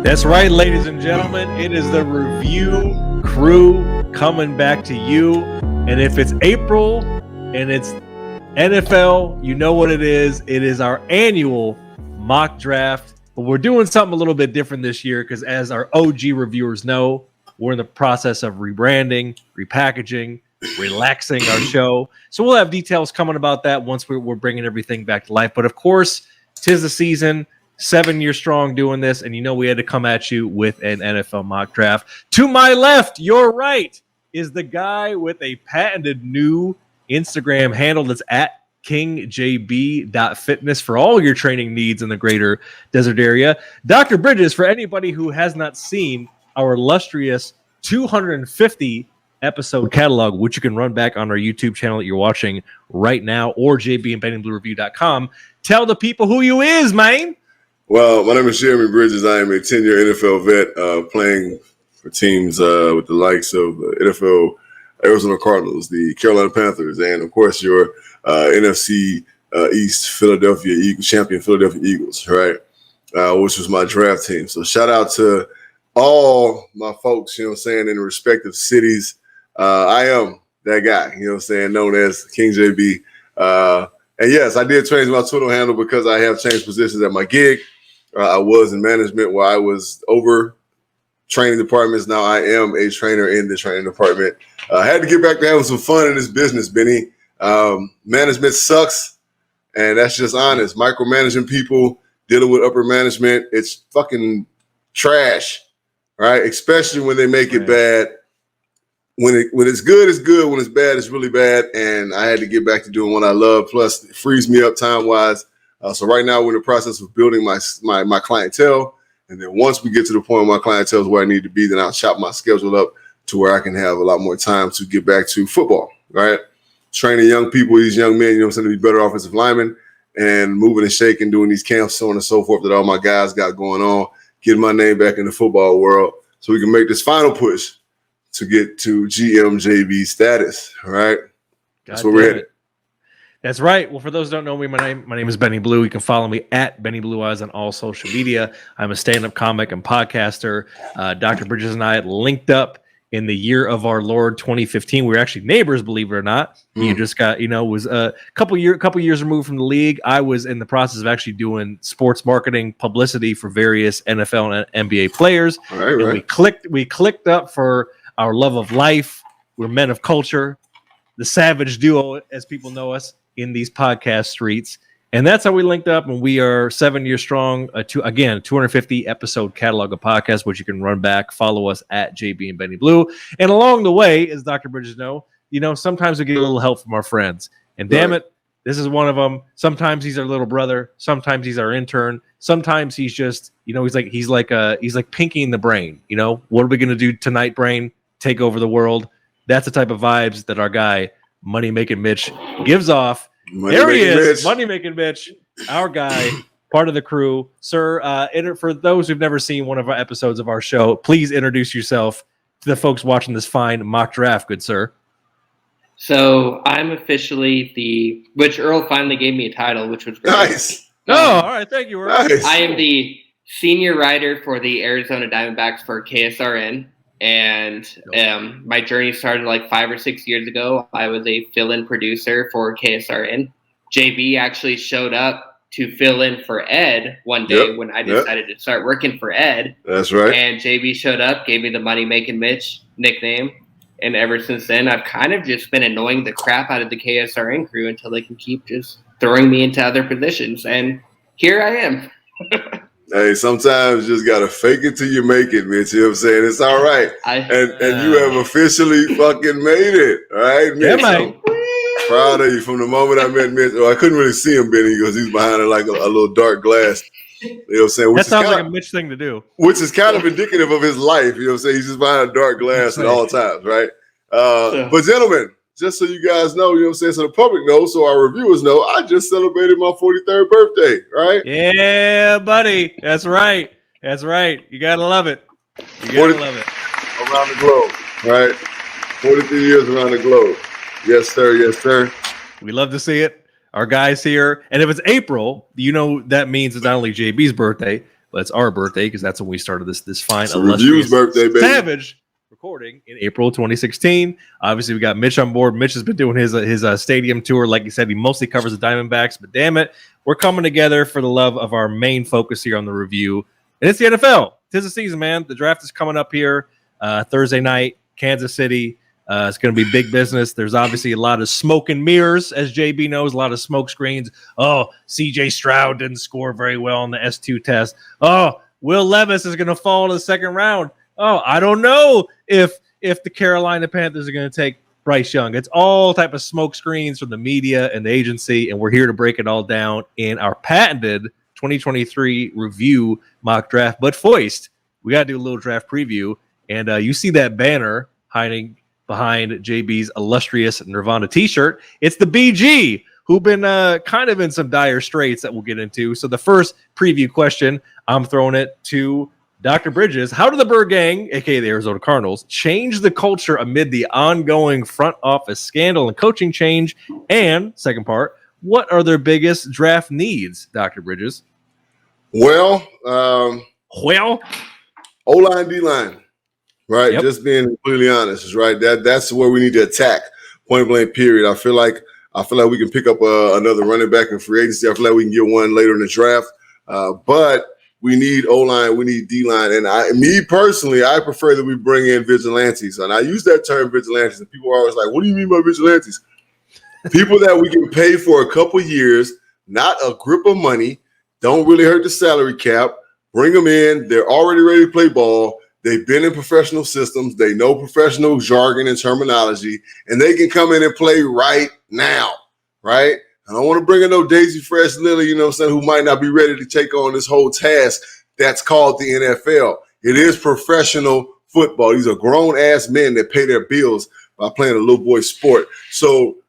That's right, ladies and gentlemen. It is the review crew coming back to you. And if it's April and it's NFL, you know what it is. It is our annual mock draft. But we're doing something a little bit different this year because, as our OG reviewers know, we're in the process of rebranding, repackaging, relaxing our show. So we'll have details coming about that once we're bringing everything back to life. But of course, 'tis the season. 7 years strong doing this, and we had to come at you with an NFL mock draft. To my left, your right, is the guy with a patented new Instagram handle that's at kingjb.fitness for all your training needs in the greater desert area. Dr. Bridges, for anybody who has not seen our illustrious 250 episode catalog, which you can run back on our YouTube channel that you're watching right now, or jbandbennybluereview.com, tell the people who you is, man. Well, my name is Jeremy Bridges. I am a 10-year NFL vet playing for teams with the likes of the NFL Arizona Cardinals, the Carolina Panthers, and, of course, your NFC East Philadelphia Eagles, champion Philadelphia Eagles, right, which was my draft team. So shout out to all my folks, in the respective cities. I am that guy, known as King JB. And, yes, I did change my Twitter handle because I have changed positions at my gig. I was in management where I was over training departments. Now I am a trainer in the training department. I had to get back to having some fun in this business, Benny. Management sucks, and that's just honest. Micromanaging people, dealing with upper management, it's fucking trash, right? Especially when they make it bad. When it's good, it's good. When it's bad, it's really bad. And I had to get back to doing what I love. Plus, it frees me up time-wise. So right now, we're in the process of building my clientele. And then once we get to the point where my clientele is where I need to be, then I'll chop my schedule up to where I can have a lot more time to get back to football, right? Training young people, these young men, to be better offensive linemen, and moving and shaking, doing these camps, so on and so forth that all my guys got going on, getting my name back in the football world so we can make this final push to get to GMJB status, right? That's where we're headed. That's right. Well, for those who don't know me, my name is Benny Blue. You can follow me at Benny Blue Eyes on all social media. I'm a stand-up comic and podcaster. Dr. Bridges and I linked up in the year of our Lord 2015. We were actually neighbors, believe it or not. You just got, was a couple years removed from the league. I was in the process of actually doing sports marketing publicity for various NFL and NBA players. Right. We clicked up for our love of life. We're men of culture, the savage duo, as people know us in these podcast streets. And that's how we linked up. And we are 7 years strong. 250 episode catalog of podcasts, which you can run back. Follow us at JB and Benny Blue. And along the way, as Dr. Bridges know, sometimes we get a little help from our friends. And damn it, this is one of them. Sometimes he's our little brother. Sometimes he's our intern. Sometimes he's just, he's like Pinky in the Brain. What are we going to do tonight, Brain? Take over the world. That's the type of vibes that our guy, Money Making Mitch, gives off. There he is, Money Making Mitch, our guy, part of the crew. Sir, for those who've never seen one of our episodes of our show, please introduce yourself to the folks watching this fine mock draft, good sir. So I'm officially which Earl finally gave me a title, which was great. Nice. All right, thank you, Earl. Nice. I am the senior writer for the Arizona Diamondbacks for KSRN. And my journey started like 5 or 6 years ago. I was a fill-in producer for KSRN. JB actually showed up to fill in for Ed one day when I decided to start working for Ed. That's right. And JB showed up, gave me the Money Making Mitch nickname. And ever since then, I've kind of just been annoying the crap out of the KSRN crew until they can keep just throwing me into other positions. And here I am. Hey, sometimes you just gotta fake it till you make it, Mitch. You know what I'm saying? It's all right. And you have officially fucking made it. All right, Mitch? Yeah, man. Proud of you. From the moment I met Mitch, I couldn't really see him, Benny, because he's behind like a little dark glass. You know what I'm saying? That sounds like a Mitch thing to do. Which is kind of indicative of his life. You know what I'm saying? He's just behind a dark glass at all times, right? But gentlemen, just so you guys know, you know what I'm saying, so the public knows, so our reviewers know, I just celebrated my 43rd birthday, right? Yeah, buddy. That's right. You got to love it. Around the globe, right? 43 years around the globe. Yes, sir. We love to see it. Our guys here. And if it's April, that means it's not only JB's birthday, but it's our birthday because that's when we started this fine, It's a review's birthday, baby. Savage recording in April 2016. Obviously, we got Mitch on board. Mitch has been doing his stadium tour. Like you said, he mostly covers the Diamondbacks, but damn it, we're coming together for the love of our main focus here on the review, and it's the NFL. Tis the season, man. The draft is coming up here Thursday night, Kansas City. It's going to be big business. There's obviously a lot of smoke and mirrors, as JB knows, a lot of smoke screens. Oh, CJ Stroud didn't score very well on the S2 test. Oh, Will Levis is going to fall in the second round. Oh, I don't know if the Carolina Panthers are going to take Bryce Young. It's all type of smoke screens from the media and the agency, and we're here to break it all down in our patented 2023 review mock draft. But Foist, we got to do a little draft preview, and you see that banner hiding behind JB's illustrious Nirvana t-shirt. It's the BG, who've been kind of in some dire straits that we'll get into. So the first preview question, I'm throwing it to Dr. Bridges. How do the Bird Gang, aka the Arizona Cardinals, change the culture amid the ongoing front office scandal and coaching change? And second part, what are their biggest draft needs, Dr. Bridges? Well, O-line, D-line, right? Yep. Just being completely honest, is right. That's where we need to attack. Point blank. Period. I feel like we can pick up another running back in free agency. I feel like we can get one later in the draft. But we need O-line, we need D-line, and me personally, I prefer that we bring in vigilantes. And I use that term vigilantes, and people are always like, "What do you mean by vigilantes?" People that we can pay for a couple years, not a grip of money, don't really hurt the salary cap. Bring them in. They're already ready to play ball. They've been in professional systems. They know professional jargon and terminology, and they can come in and play right now, right? I don't want to bring in no Daisy Fresh Lily, you know what I'm saying, who might not be ready to take on this whole task that's called the NFL. It is professional football. These are grown-ass men that pay their bills by playing a little boy sport. So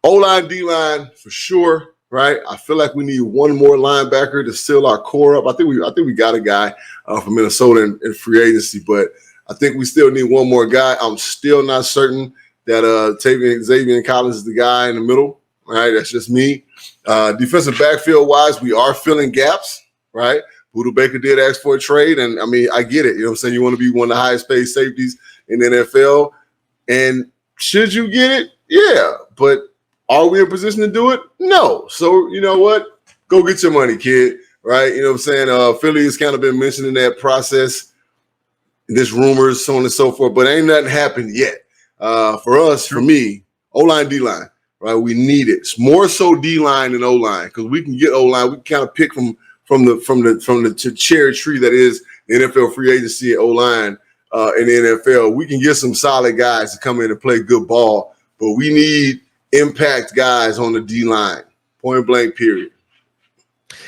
O-line, D-line, for sure, right? I feel like we need one more linebacker to seal our core up. I think we got a guy from Minnesota in free agency, but I think we still need one more guy. I'm still not certain that Xavier Collins is the guy in the middle. Right, that's just me. Defensive backfield wise, we are filling gaps, right? Budda Baker did ask for a trade, and I mean, I get it. You know what I'm saying? You want to be one of the highest paid safeties in the NFL, and should you get it? Yeah, but are we in position to do it? No. So you know what? Go get your money, kid. Right? You know what I'm saying? Philly has kind of been mentioning that process, this rumors, so on and so forth, but ain't nothing happened yet. For us, for me, O-line, D-line. Right, we need it. It's more so D-line than O-line because we can get O-line. We can kind of pick from the cherry tree that is the NFL free agency and O-line in the NFL. We can get some solid guys to come in and play good ball, but we need impact guys on the D-line. Point blank. Period.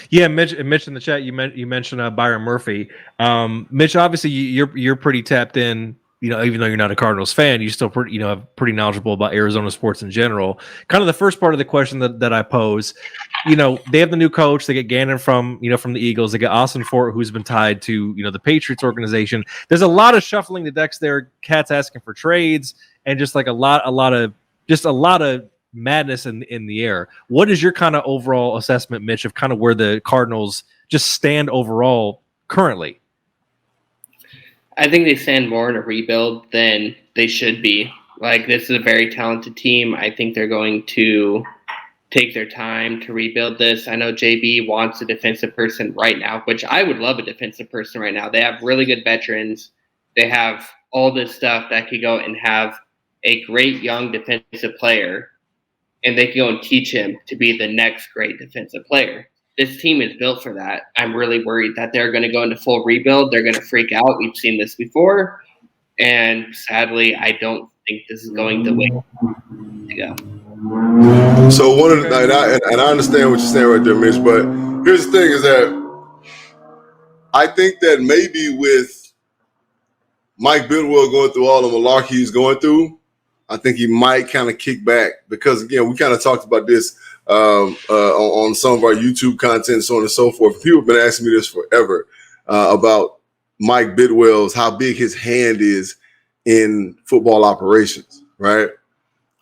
Yeah, Mitch in the chat, you mentioned Byron Murphy. Mitch, obviously you're pretty tapped in. You know, even though you're not a Cardinals fan, you still pretty knowledgeable about Arizona sports in general. Kind of the first part of the question that I pose, you know, they have the new coach. They get Gannon from the Eagles. They get Austin Fort, who's been tied to the Patriots organization. There's a lot of shuffling the decks there. Cats asking for trades and just like a lot of madness in the air. What is your kind of overall assessment, Mitch, of kind of where the Cardinals just stand overall currently? I think they stand more in a rebuild than they should be. Like, this is a very talented team. I think they're going to take their time to rebuild this. I know JB wants a defensive person right now, which I would love a defensive person right now. They have really good veterans. They have all this stuff that could go and have a great young defensive player, and they can go and teach him to be the next great defensive player. This team is built for that. I'm really worried that they're going to go into full rebuild. They're going to freak out. We've seen this before. And sadly, I don't think this is going the way to go. So and I understand what you're saying right there, Mitch, but here's the thing is that I think that maybe with Mike Bidwell going through all the malarkey he's going through, I think he might kind of kick back because, again, we kind of talked about this on some of our YouTube content, so on and so forth. People have been asking me this forever about Mike Bidwell's, how big his hand is in football operations, right?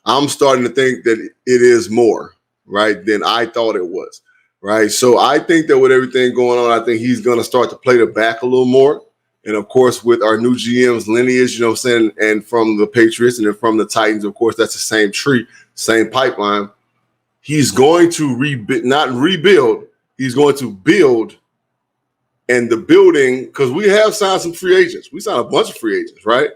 I'm starting to think that it is more, right, than I thought it was, right? So I think that with everything going on, I think he's going to start to play the back a little more. And of course, with our new GM's lineage, you know what I'm saying, and from the Patriots and then from the Titans, of course, that's the same tree, same pipeline. He's going to not rebuild, he's going to build. And the building, because we have signed some free agents. We signed a bunch of free agents, right?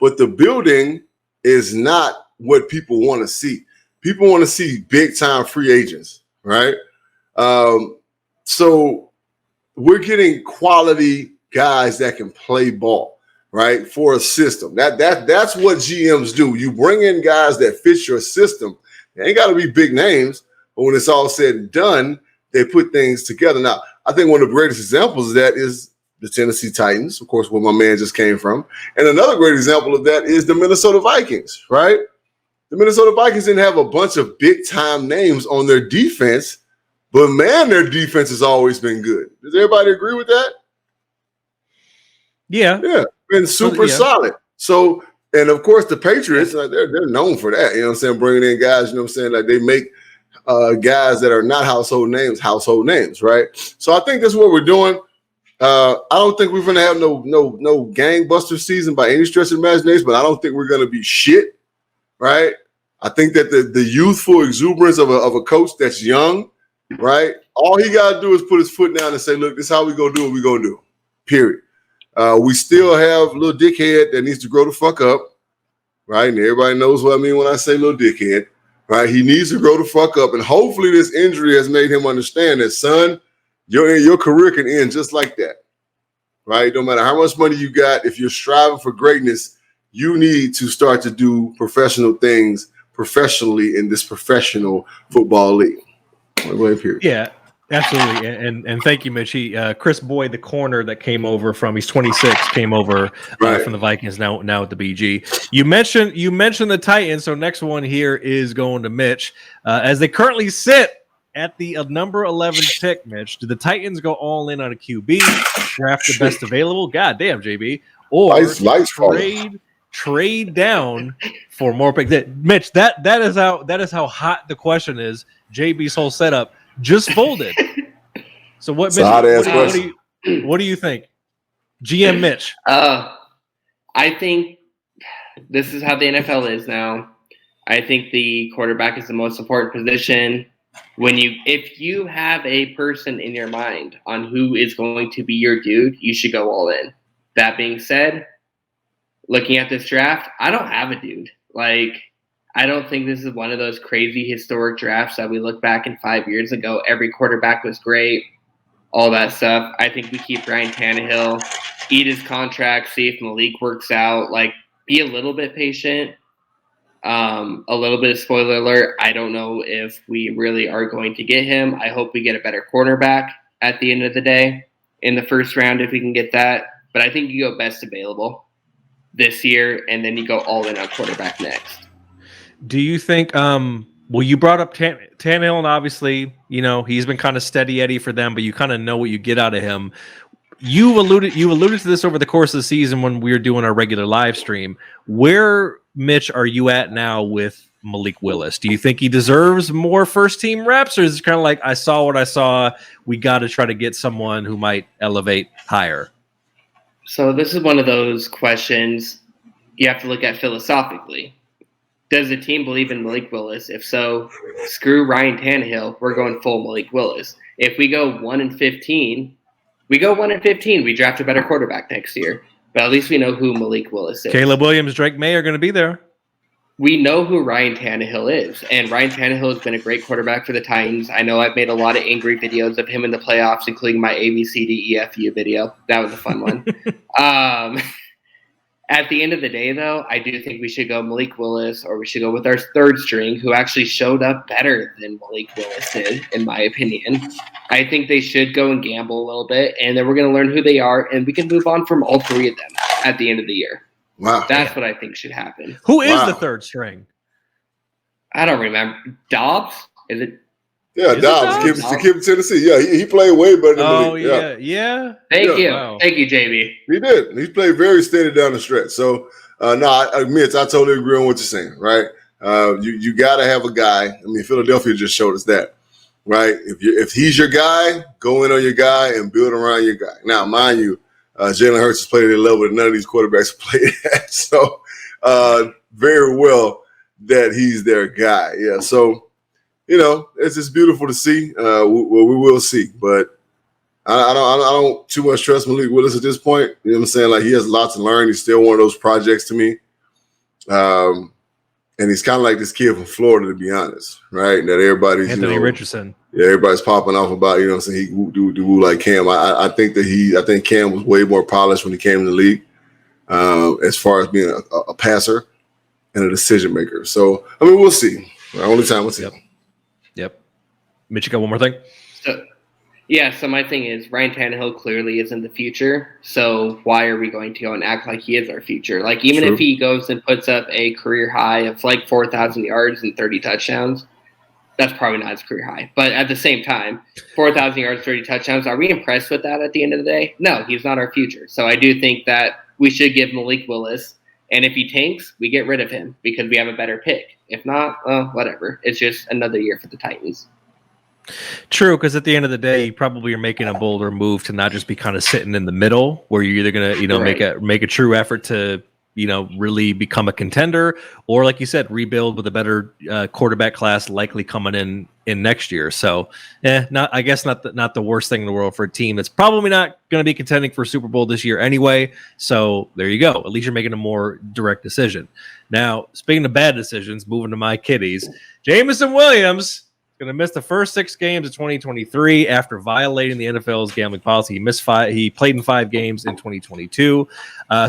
But the building is not what people want to see. People want to see big-time free agents, right? So we're getting quality guys that can play ball, right, for a system. That's what GMs do. You bring in guys that fit your system. They ain't got to be big names, but when it's all said and done, they put things together. Now, I think one of the greatest examples of that is the Tennessee Titans, of course, where my man just came from. And another great example of that is the Minnesota Vikings, right? The Minnesota Vikings didn't have a bunch of big-time names on their defense, but, man, their defense has always been good. Does everybody agree with that? Yeah. Yeah, been super solid. So, and of course, the Patriots, like, they're known for that. You know what I'm saying? Bringing in guys, you know what I'm saying? Like, they make guys that are not household names, right? So I think that's what we're doing. I don't think we're going to have no gangbuster season by any stretch of imagination, but I don't think we're going to be shit, right? I think that the youthful exuberance of a coach that's young, right? All he got to do is put his foot down and say, look, this is how we going to do what we're going to do, period. We still have a little dickhead that needs to grow the fuck up, right? And everybody knows what I mean when I say little dickhead, right? He needs to grow the fuck up. And hopefully this injury has made him understand that, son, your career can end just like that, right? No matter how much money you got, if you're striving for greatness, you need to start to do professional things professionally in this professional football league. Go ahead, period. Yeah. Absolutely, and thank you, Mitch. Chris Boyd, the corner that came over he's 26, came over from the Vikings now at the BG. You mentioned the Titans, so next one here is going to Mitch. As they currently sit at the number 11 pick, Mitch, do the Titans go all in on a QB, draft the best available? God damn, JB, or trade down for more picks? Mitch, that is how hot the question is. JB's whole setup just folded. So what do you think? GM Mitch. I think this is how the NFL is now. I think the quarterback is the most important position. If you have a person in your mind on who is going to be your dude, you should go all in. That being said, looking at this draft, I don't have a dude. I don't think this is one of those crazy historic drafts that we look back in 5 years ago. Every quarterback was great, all that stuff. I think we keep Ryan Tannehill, eat his contract, see if Malik works out. Be a little bit patient. A little bit of spoiler alert. I don't know if we really are going to get him. I hope we get a better cornerback at the end of the day in the first round if we can get that. But I think you go best available this year, and then you go all in on quarterback next. Do you think you brought up Tannehill, and obviously, he's been kind of steady Eddie for them, but you kind of know what you get out of him. You alluded to this over the course of the season when we were doing our regular live stream. Where, Mitch, are you at now with Malik Willis? Do you think he deserves more first team reps, or is it kind of like, I saw what I saw, we got to try to get someone who might elevate higher? So this is one of those questions you have to look at philosophically. Does the team believe in Malik Willis? If so, screw Ryan Tannehill. We're going full Malik Willis. If we go 1-15, we draft a better quarterback next year. But at least we know who Malik Willis is. Caleb Williams, Drake May are going to be there. We know who Ryan Tannehill is. And Ryan Tannehill has been a great quarterback for the Titans. I know I've made a lot of angry videos of him in the playoffs, including my ABCDEFU video. That was a fun one. At the end of the day, though, I do think we should go Malik Willis, or we should go with our third string, who actually showed up better than Malik Willis did, in my opinion. I think they should go and gamble a little bit, and then we're going to learn who they are, and we can move on from all three of them at the end of the year. Wow. That's what I think should happen. Who is the third string? I don't remember. Dobbs? Is it? Yeah, Dobbs. Kid Tennessee. Yeah, he played way better than Malik. Yeah. Thank you. Wow. Thank you, JB. He did. He played very steady down the stretch. So, Mitch, I totally agree on what you're saying, right? You got to have a guy. I mean, Philadelphia just showed us that. right? If he's your guy, go in on your guy and build around your guy. Now, mind you, Jalen Hurts has played at a level that none of these quarterbacks played at. So very well that he's their guy. Yeah. So, it's just beautiful to see. We will see. But I don't too much trust Malik Willis at this point. You know what I'm saying? Like, he has lots to learn. He's still one of those projects to me. And he's kind of like this kid from Florida, to be honest, right? That everybody's Anthony Richardson. Yeah, everybody's popping off about, what I'm saying, he do like Cam. I think Cam was way more polished when he came in the league, as far as being a passer and a decision maker. So, I mean, we'll see. Only time we'll see. Yep. Mitch, you got one more thing? So my thing is Ryan Tannehill clearly isn't the future. So why are we going to go and act like he is our future? Like, even if he goes and puts up a career high of like 4,000 yards and 30 touchdowns, that's probably not his career high. But at the same time, 4,000 yards, 30 touchdowns, are we impressed with that at the end of the day? No, he's not our future. So I do think that we should give Malik Willis, and if he tanks, we get rid of him because we have a better pick. If not, whatever. It's just another year for the Titans. True, because at the end of the day, you probably are making a bolder move to not just be kind of sitting in the middle, where you're either gonna, make a true effort to, really become a contender, or like you said, rebuild with a better quarterback class likely coming in next year. So, not the worst thing in the world for a team that's probably not going to be contending for a Super Bowl this year anyway. So there you go. At least you're making a more direct decision. Now, speaking of bad decisions, moving to my kiddies, Jameson Williams going to miss the first 6 games of 2023 after violating the NFL's gambling policy. He played in 5 games in 2022.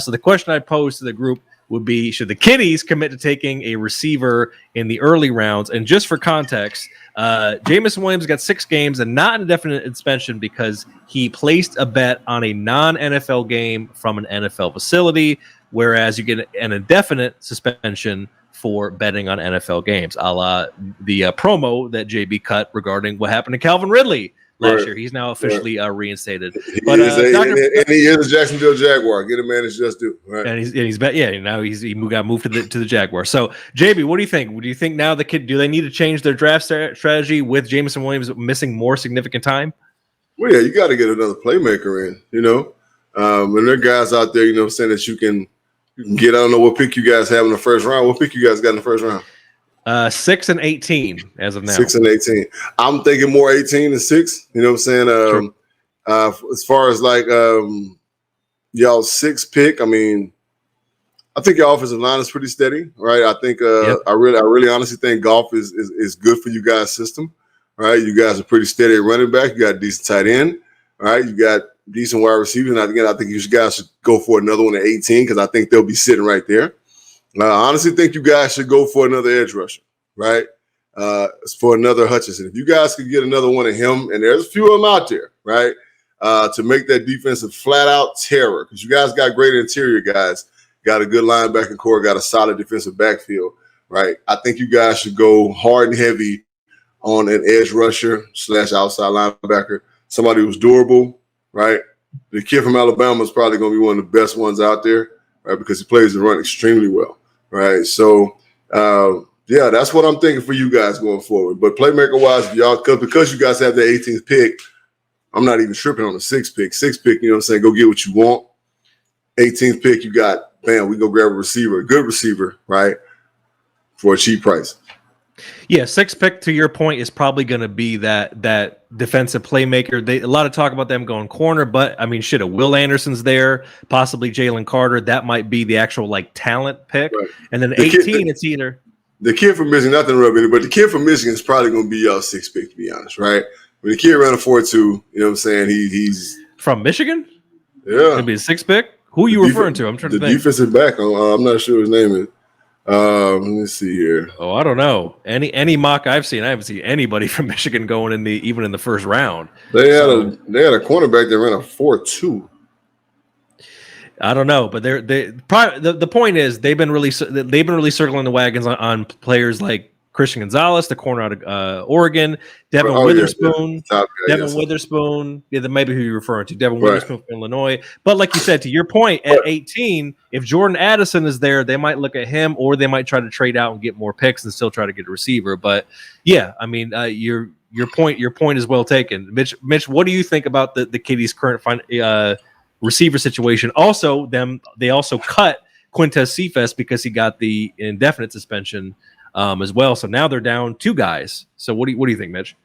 So the question I posed to the group would be, should the kiddies commit to taking a receiver in the early rounds? And just for context, Jameson Williams got 6 games and not an indefinite suspension because he placed a bet on a non-NFL game from an NFL facility, whereas you get an indefinite suspension for betting on NFL games, a la the promo that JB cut regarding what happened to Calvin Ridley last year. He's now officially reinstated. He is a Jacksonville Jaguar. Get a man his just due. Right. And he's bet. Yeah, now he got moved to the Jaguar. So JB, what do you think? Do you think now do they need to change their draft strategy with Jameson Williams missing more significant time? Well, yeah, you got to get another playmaker in. And there are guys out there, saying that you can get. I don't know what pick you guys have in the first round. What pick you guys got in the first round? 6 and 18 as of now. 6 and 18. I'm thinking more 18 than 6. You know what I'm saying? As far as like y'all 6 pick, I mean, I think your offensive line is pretty steady, right? I think I really honestly think Goff is good for you guys' system, right? You guys are pretty steady at running back. You got a decent tight end, right? You got decent wide receivers. And again, I think you guys should go for another one at 18 because I think they'll be sitting right there. I honestly think you guys should go for another edge rusher, right? For another Hutchinson. If you guys could get another one of him, and there's a few of them out there, right? To make that defensive flat out terror, because you guys got great interior guys, got a good linebacking core, got a solid defensive backfield, right? I think you guys should go hard and heavy on an edge rusher / outside linebacker, somebody who's durable, right? The kid from Alabama is probably going to be one of the best ones out there, right? Because he plays the run extremely well, right? So, yeah, that's what I'm thinking for you guys going forward. But playmaker-wise, because you guys have the 18th pick, I'm not even tripping on the 6th pick. 6th pick, you know what I'm saying? Go get what you want. 18th pick, you got, bam, we go grab a receiver, a good receiver, right, for a cheap price. Yeah, 6th pick, to your point, is probably going to be that defensive playmaker. A lot of talk about them going corner, but I mean, a Will Anderson's there, possibly Jalen Carter. That might be the actual talent pick. Right. And then 18, it's either the kid from Michigan. Nothing rub in it, but the kid from Michigan is probably going to be y'all 6th pick, to be honest, right? When the kid ran a 4.2, you know what I'm saying? He's from Michigan. Yeah, it'd be a 6th pick. Who are you referring to? I'm trying to think. The defensive back. I'm not sure his name is. Let me see here. Oh, I don't know. Any mock I've seen, I haven't seen anybody from Michigan going even in the first round. They had a cornerback that ran a 4.2. I don't know, but the point is they've been really circling the wagons on players like Christian Gonzalez, the corner out of Oregon, Devin Witherspoon. Witherspoon. Yeah, that may be who you're referring to. Devin Witherspoon from Illinois. But like you said, to your point, at 18, if Jordan Addison is there, they might look at him, or they might try to trade out and get more picks and still try to get a receiver. But yeah, I mean, your point is well taken. Mitch, what do you think about the Kitties' current receiver situation? Also, they also cut Quintez Cephas because he got the indefinite suspension as well. So now they're down 2 guys. So what do you think, Mitch?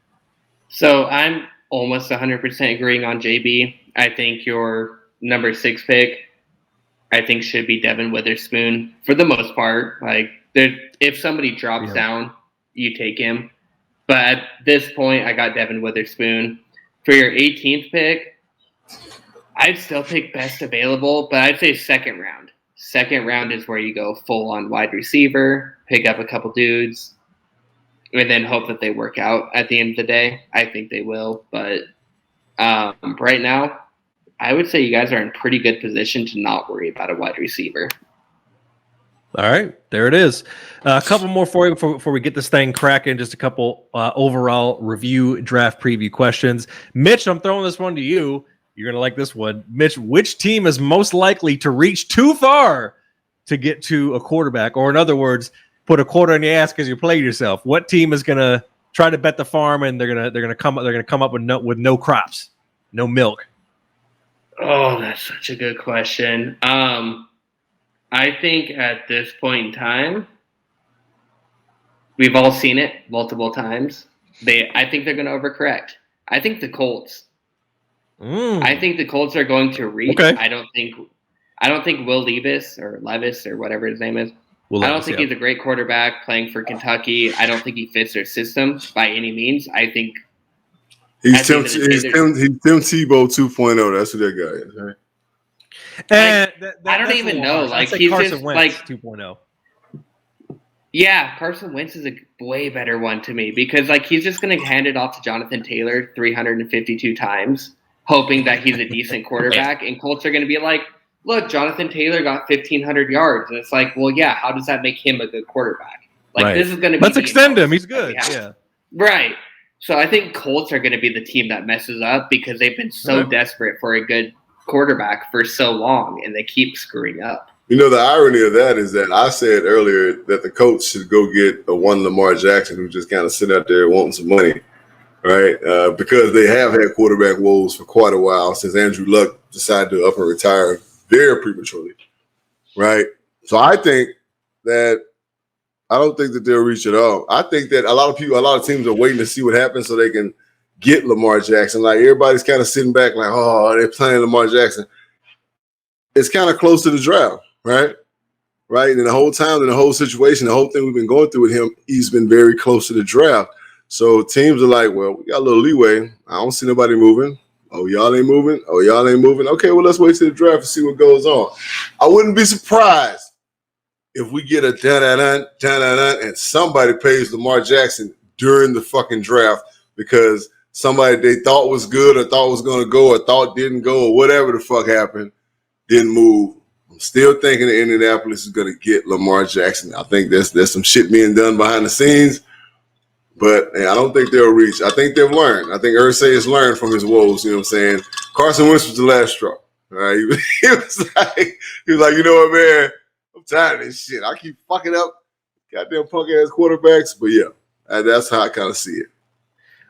So I'm almost 100% agreeing on JB. I think your number 6 pick, I think, should be Devin Witherspoon for the most part. Like, if somebody drops down, you take him. But at this point, I got Devin Witherspoon. For your 18th pick, I'd still pick best available, but I'd say second round. Second round is where you go full on wide receiver, pick up a couple dudes, and then hope that they work out at the end of the day. I think they will. But right now, I would say you guys are in pretty good position to not worry about a wide receiver. All right, there it is. A couple more for you before we get this thing cracking. Just a couple overall review draft preview questions. Mitch, I'm throwing this one to you. You're going to like this one. Mitch, which team is most likely to reach too far to get to a quarterback? Or in other words, put a quarter in your ass because you played yourself. What team is going to try to bet the farm and they're going to come up with no crops, no milk? Oh, that's such a good question. I think at this point in time, we've all seen it multiple times. I think they're going to overcorrect. I think the Colts. I think the Colts are going to reach. Okay. I don't think Will Levis or whatever his name is. I don't think he's a great quarterback playing for Kentucky. I don't think he fits their system by any means. I think he's Tim Tebow 2.0. That's who that guy is, right? And I don't even know. Like, he's Carson just Wentz like 2.0. Yeah, Carson Wentz is a way better one to me because like he's just going to hand it off to Jonathan Taylor 352 times, hoping that he's a decent quarterback. And Colts are going to be like, look, Jonathan Taylor got 1,500 yards. And it's like, well, yeah, how does that make him a good quarterback? Like, This is going to be. Let's extend him. He's good. Yeah. Right. So I think Colts are going to be the team that messes up because they've been so desperate for a good quarterback for so long, and they keep screwing up. You know, the irony of that is that I said earlier that the coach should go get a one Lamar Jackson who just kind of sit out there wanting some money, right? Because they have had quarterback woes for quite a while since Andrew Luck decided to up and retire very prematurely, right? So I think that I don't think that they'll reach it all. I think that a lot of teams are waiting to see what happens so they can get Lamar Jackson. Like, everybody's kind of sitting back like, oh, they're playing Lamar Jackson. It's kind of close to the draft, right? Right? And the whole time, in the whole situation, the whole thing we've been going through with him, he's been very close to the draft. So teams are like, well, we got a little leeway. I don't see nobody moving. Oh, y'all ain't moving? Oh, y'all ain't moving? Okay, well, let's wait till the draft and see what goes on. I wouldn't be surprised if we get a dun-dun-dun, and somebody pays Lamar Jackson during the fucking draft because somebody they thought was good or thought was going to go or thought didn't go or whatever the fuck happened, didn't move. I'm still thinking that Indianapolis is going to get Lamar Jackson. I think there's some shit being done behind the scenes, but I don't think they'll reach. I think they've learned. I think Irsay has learned from his woes. You know what I'm saying? Carson Wentz was the last straw. Right? He was like, you know what, man? I'm tired of this shit. I keep fucking up goddamn punk ass quarterbacks, but yeah, that's how I kind of see it.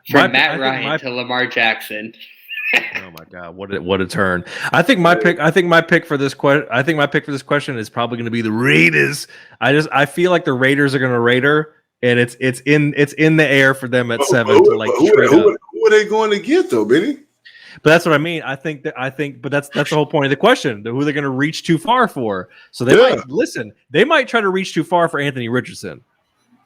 From Matt Ryan to Lamar Jackson. Oh my God, what a turn! I think my pick for this question is probably going to be the Raiders. I feel like the Raiders are going to Raider, and it's in the air for them at 7 to like who are they going to get though, Benny? But that's what I mean. I think, but that's the whole point of the question. Who they're going to reach too far for? So they might try to reach too far for Anthony Richardson.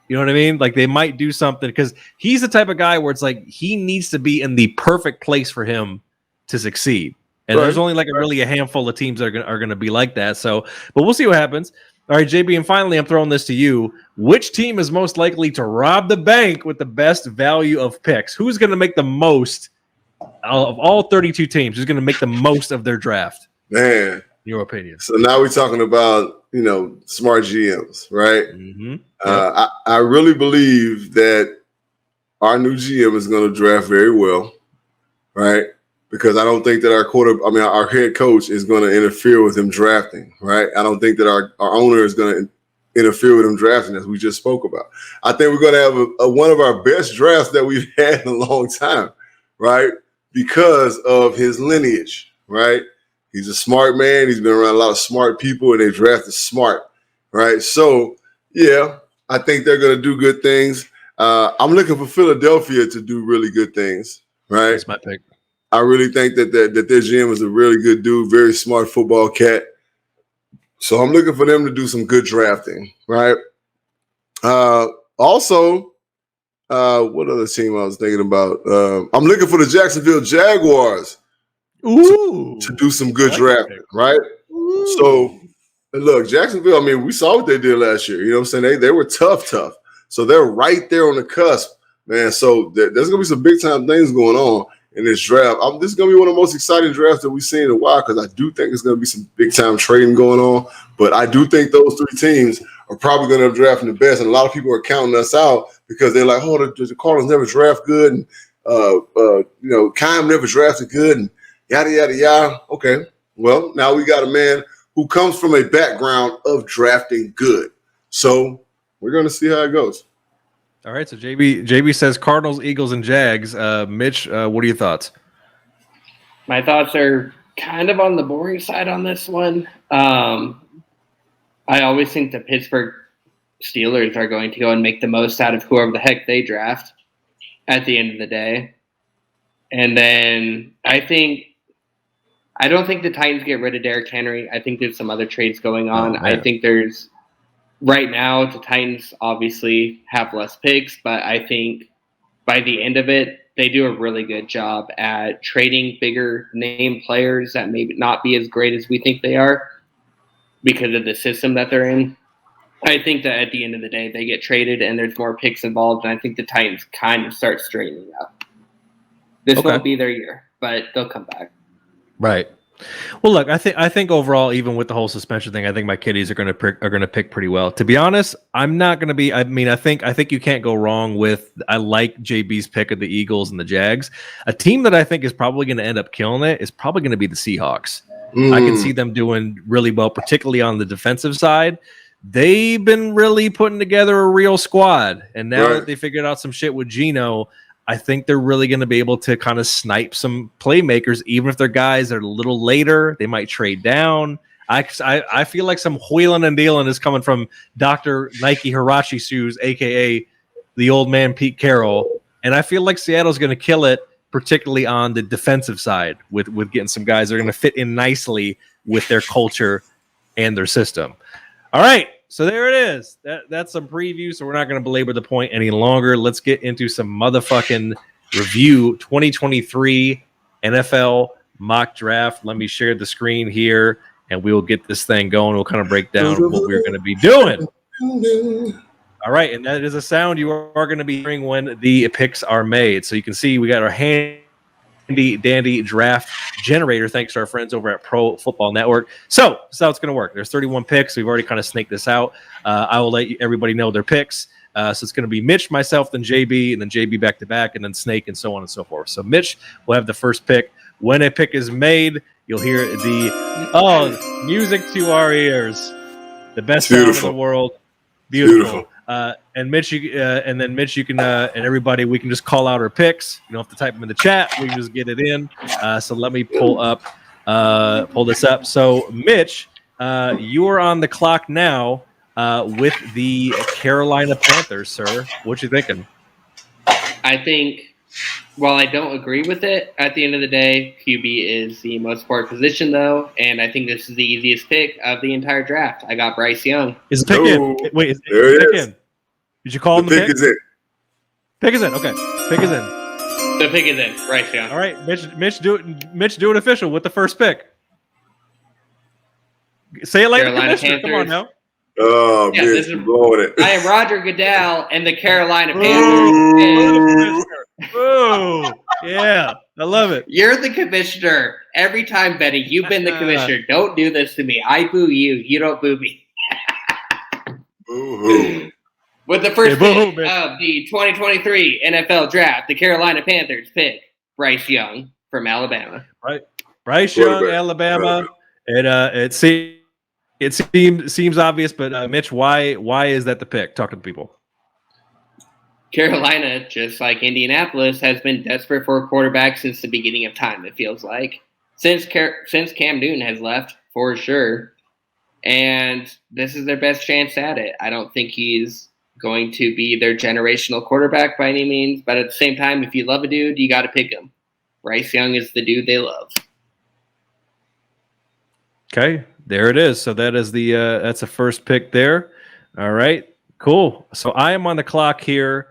You know what I mean? Like, they might do something because he's the type of guy where it's like he needs to be in the perfect place for him to succeed. And there's only like really a handful of teams that are going to be like that. So, but we'll see what happens. All right, JB, and finally, I'm throwing this to you. Which team is most likely to rob the bank with the best value of picks? Who's going to make the most of all 32 teams? Who's going to make the most of their draft? Man, in your opinion. So now we're talking about, smart GMs, right? Mm-hmm. I really believe that our new GM is going to draft very well, right? Because I don't think that our head coach is going to interfere with him drafting, right? I don't think that our owner is going to interfere with them drafting, as we just spoke about. I think we're going to have one of our best drafts that we've had in a long time, right? Because of his lineage, right? He's a smart man. He's been around a lot of smart people, and they drafted smart, right? So, yeah, I think they're going to do good things. I'm looking for Philadelphia to do really good things, right? That's my pick. I really think that their GM is a really good dude, very smart football cat. So I'm looking for them to do some good drafting, right? Also, what other team I was thinking about? I'm looking for the Jacksonville Jaguars to do some good drafting, right? Ooh. So, look, Jacksonville, I mean, we saw what they did last year. You know what I'm saying? They were tough. So they're right there on the cusp, man. So there's going to be some big-time things going on in this draft. This is going to be one of the most exciting drafts that we've seen in a while because I do think there's going to be some big-time trading going on. But I do think those three teams are probably going to have drafting the best. And a lot of people are counting us out because they're like, oh, the Cardinals never draft good. And, Keim never drafted good and yada, yada, yada. Okay, well, now we got a man who comes from a background of drafting good. So we're going to see how it goes. All right, so JB says Cardinals, Eagles, and Jags. Mitch, what are your thoughts? My thoughts are kind of on the boring side on this one. I always think the Pittsburgh Steelers are going to go and make the most out of whoever the heck they draft at the end of the day. And then I don't think the Titans get rid of Derrick Henry. I think there's some other trades going on. I think there's right now the Titans obviously have less picks, but I think by the end of it, they do a really good job at trading bigger name players that may not be as great as we think they are because of the system that they're in. I think that at the end of the day, they get traded and there's more picks involved, and I think the Titans kind of start straightening up. This won't be their year, but they'll come back. Right. Well, look, I think overall, even with the whole suspension thing, I think my kiddies are going to pick pretty well. To be honest, I'm not going to be. I mean, I think you can't go wrong with. I like JB's pick of the Eagles and the Jags. A team that I think is probably going to end up killing it is probably going to be the Seahawks. I can see them doing really well, particularly on the defensive side. They've been really putting together a real squad, and now that they figured out some shit with Geno, I think they're really going to be able to kind of snipe some playmakers, even if their guys are a little later. They might trade down. I feel like some wheeling and dealing is coming from Dr. Nike Hirachi Shoes, a.k.a. the old man Pete Carroll. And I feel like Seattle's going to kill it, particularly on the defensive side with getting some guys that are going to fit in nicely with their culture and their system. All right. So there it is. That's some preview. So we're not going to belabor the point any longer. Let's get into some motherfucking review. 2023 NFL mock draft. Let me share the screen here, and we will get this thing going. We'll kind of break down what we're going to be doing. All right, and that is a sound you are going to be hearing when the picks are made. So you can see we got our handy dandy draft generator, thanks to our friends over at Pro Football Network. So this is how it's going to work. There's 31 picks. We've already kind of snaked this out. I will let everybody know their picks. So it's going to be Mitch, myself, then JB, and then JB back to back, and then Snake, and so on and so forth. So Mitch will have the first pick. When a pick is made, you'll hear the music to our ears. The best sound in the world. Beautiful. And Mitch, you can, and everybody, we can just call out our picks. You don't have to type them in the chat. We can just get it in. So let me pull this up. So Mitch, you are on the clock now with the Carolina Panthers, sir. What you thinking? I think, while I don't agree with it, at the end of the day, QB is the most important position, though, and I think this is the easiest pick of the entire draft. I got Bryce Young. Is the pick in? Wait, is the pick in? Did you call him the pick? Is in. Pick is in. Okay, pick is in. The pick is in. Bryce Young. All right, Mitch, do it official with the first pick. Say it like the commissioner. Come on now. Oh, yeah, this is blowing it. I am Roger Goodell and the Carolina Panthers. Oh, yeah, I love it. You're the commissioner. Every time, Betty, you've been the commissioner. Don't do this to me. I boo you. You don't boo me. Boo-hoo. With the first pick of the 2023 NFL Draft, the Carolina Panthers pick Bryce Young from Alabama. Right, Bryce Young, Alabama. It seems obvious, but Mitch, why is that the pick? Talk to the people. Carolina, just like Indianapolis, has been desperate for a quarterback since the beginning of time, it feels like. Since Cam Newton has left, for sure. And this is their best chance at it. I don't think he's going to be their generational quarterback by any means. But at the same time, if you love a dude, you got to pick him. Bryce Young is the dude they love. Okay, there it is. So that is that's a first pick there. All right, cool. So I am on the clock here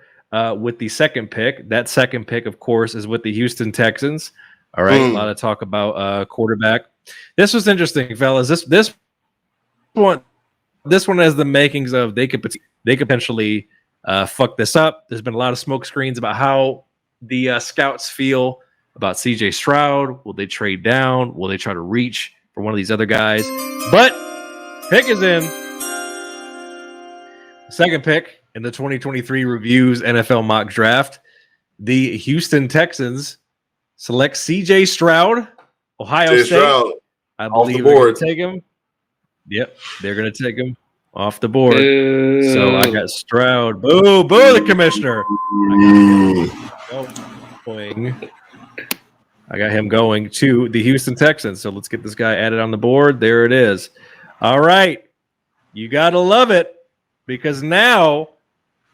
with the second pick. That second pick, of course, is with the Houston Texans. All right, a lot of talk about quarterback. This was interesting, fellas. This one has the makings of they could potentially fuck this up. There's been a lot of smoke screens about how the scouts feel about C.J. Stroud. Will they trade down? Will they try to reach for one of these other guys? But pick is in. Second pick in the 2023 Reviews NFL Mock Draft. The Houston Texans select C.J. Stroud, Ohio State. Stroud, I believe they're going to take him. Yep, they're going to take him off the board. Boo. So I got Stroud. Boo, the commissioner. I got him going to the Houston Texans. So let's get this guy added on the board. There it is. All right. You got to love it because now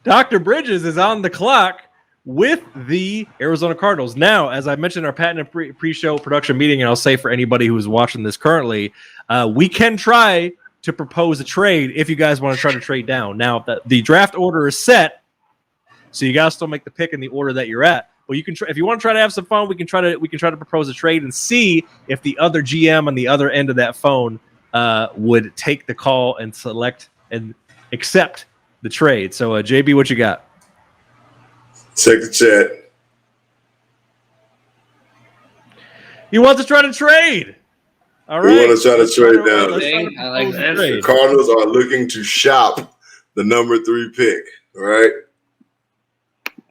Dr. Bridges is on the clock with the Arizona Cardinals. Now, as I mentioned in our patent pre-show production meeting, and I'll say for anybody who is watching this currently, we can try to propose a trade if you guys want to try to trade down. Now, the draft order is set, so you guys still make the pick in the order that you're at. But you can try, if you want to try to have some fun, we can try to propose a trade and see if the other GM on the other end of that phone would take the call and select and accept the trade. So, JB, what you got? Check the chat. He wants to try to trade. All right. We want to try to trade down. I like that. The Cardinals are looking to shop the number 3 pick. All right.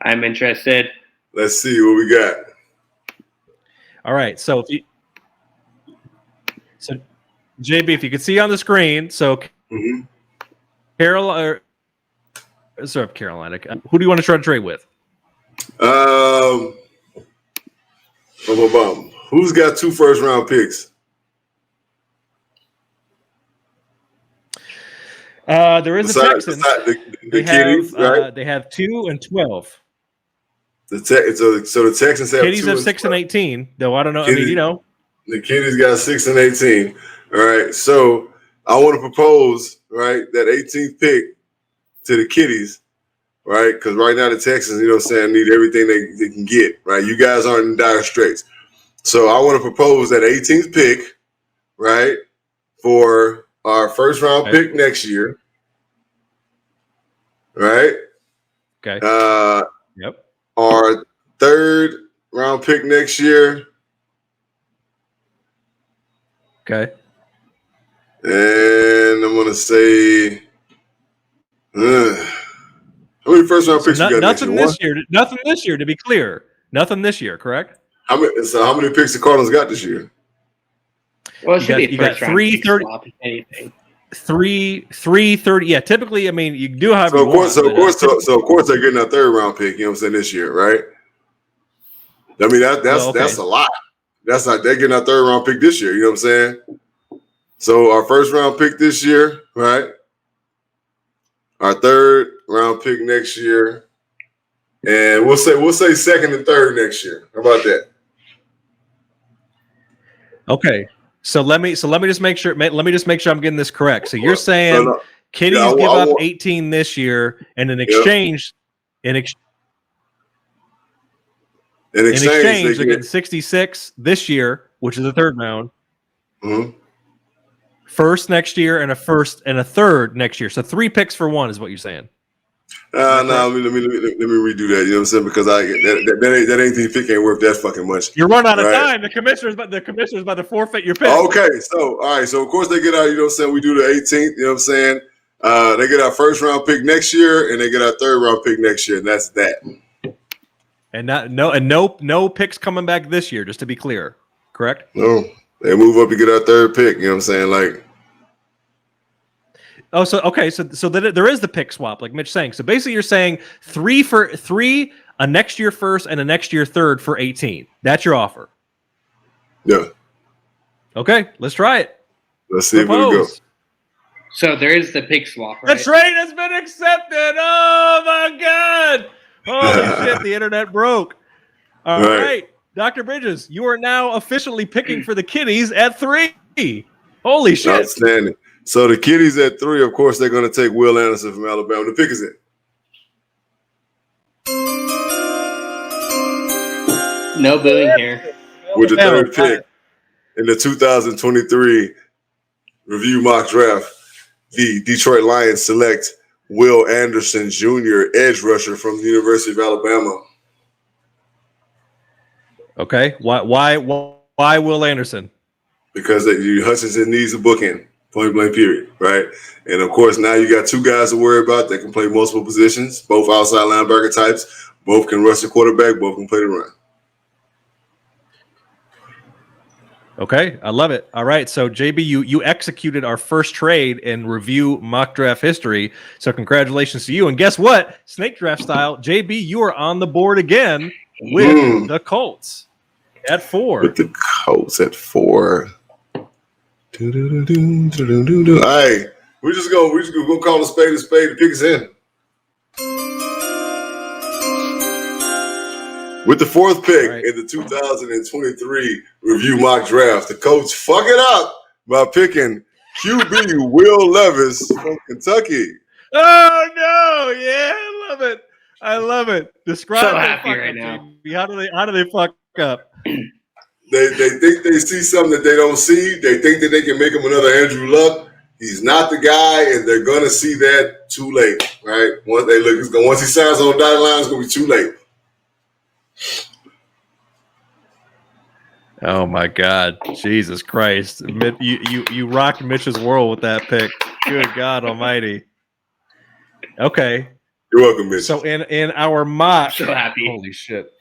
I'm interested. Let's see what we got. All right. So JB, if you could see on the screen, so Carolina. Who do you want to try to trade with? Who's got 2 first-round picks? There is a Texans. The Kitties, right? They have 2 and 12. So the Texans have Kitties 2 have and 6 and 18. Though I don't know. Kitties, the Kitties got 6 and 18. All right. So I want to propose that 18th pick to the Kitties. Right, because right now the Texans, need everything they can get. Right, you guys aren't in dire straits, so I want to propose that 18th pick, right, for our first round pick next year. Right. Okay. Yep. Our 3rd round pick next year. Okay. And I'm gonna say. How many first round picks you got nothing this year? Nothing this year, to be clear. Nothing this year, correct? How many picks the Cardinals got this year? Well, it should be you got 330. Anything. 330. Yeah, typically, I mean, you do have. So of course, they're getting a 3rd round pick. You know what I'm saying, this year, right? I mean that's a lot. That's not they're getting a 3rd round pick this year. You know what I'm saying? So our 1st round pick this year, right? Our 3rd round pick next year, and we'll say 2nd and 3rd next year. How about that? Okay, so let me just make sure. Let me just make sure I'm getting this correct. So you're saying Kitties give up 18 this year, and in exchange, in exchange, they're getting 66 this year, which is the 3rd round. Mm-hmm. First next year and a 1st and a 3rd next year. So 3 picks for 1 is what you're saying. No, let me redo that. You know what I'm saying? Because that 18th pick ain't worth that fucking much. You're running out of time. The commissioner's about to forfeit your pick. Okay, so all right. So of course they get our, you know what I'm saying? We do the 18th. You know what I'm saying? They get our 1st round pick next year, and they get our 3rd round pick next year, and that's that. And no picks coming back this year. Just to be clear, correct? No, they move up to get our 3rd pick. You know what I'm saying? Like, Oh, so okay, so there is the pick swap, like Mitch saying. So basically, you're saying 3 for 3, a next year first and a next year third for 18. That's your offer. Yeah. Okay, let's try it. Let's see if it'll go. Propose. So there is the pick swap, right? The trade has been accepted. Oh my god! Holy shit! The internet broke. All right, Dr. Bridges, you are now officially picking for the Kitties at 3. Holy shit! Outstanding. So the Kitties at 3, of course, they're going to take Will Anderson from Alabama. The pick is in. No booing here. With the third pick in the 2023 review mock draft, the Detroit Lions select Will Anderson Jr., edge rusher from the University of Alabama. Okay, why Will Anderson? Because Hutchinson needs a bookend, point blank period, right? And of course, now you got 2 guys to worry about that can play multiple positions, both outside linebacker types, both can rush the quarterback, both can play the run. Okay, I love it. All right, so JB, you executed our first trade in review mock draft history. So congratulations to you. And guess what? Snake draft style, JB, you are on the board again with the Colts at 4. With the Colts at 4. All right, we're just gonna call a spade. The pick is in. With the 4th pick in the 2023 review mock draft, the Colts fuck it up by picking QB Will Levis from Kentucky. Oh no! Yeah, I love it. Describe So their happy fuck right up, now. JB. How do they fuck up? They think they see something that they don't see. They think that they can make him another Andrew Luck. He's not the guy, and they're gonna see that too late, right? Once he signs on the dotted line, it's gonna be too late. Oh my God, Jesus Christ! You rocked Mitch's world with that pick. Good God Almighty. Okay, you're welcome, Mitch. So in our mock, so happy.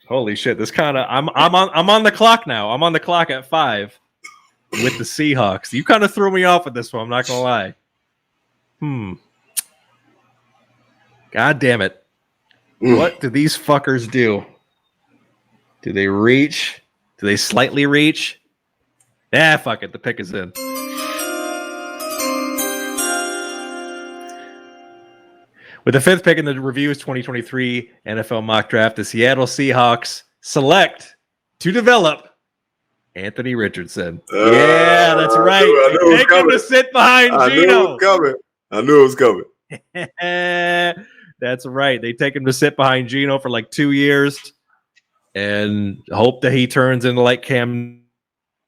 Holy shit! This kind of I'm on the clock now. I'm on the clock at 5 with the Seahawks. You kind of threw me off with this one. I'm not gonna lie. God damn it! What do these fuckers do? Do they reach? Do they slightly reach? Fuck it. The pick is in. With the 5th pick in the Review's 2023 NFL mock draft, the Seattle Seahawks select to develop Anthony Richardson. Yeah, that's right. They take him to sit behind Geno. I knew it was coming. That's right. They take him to sit behind Geno for like 2 years and hope that he turns into like Cam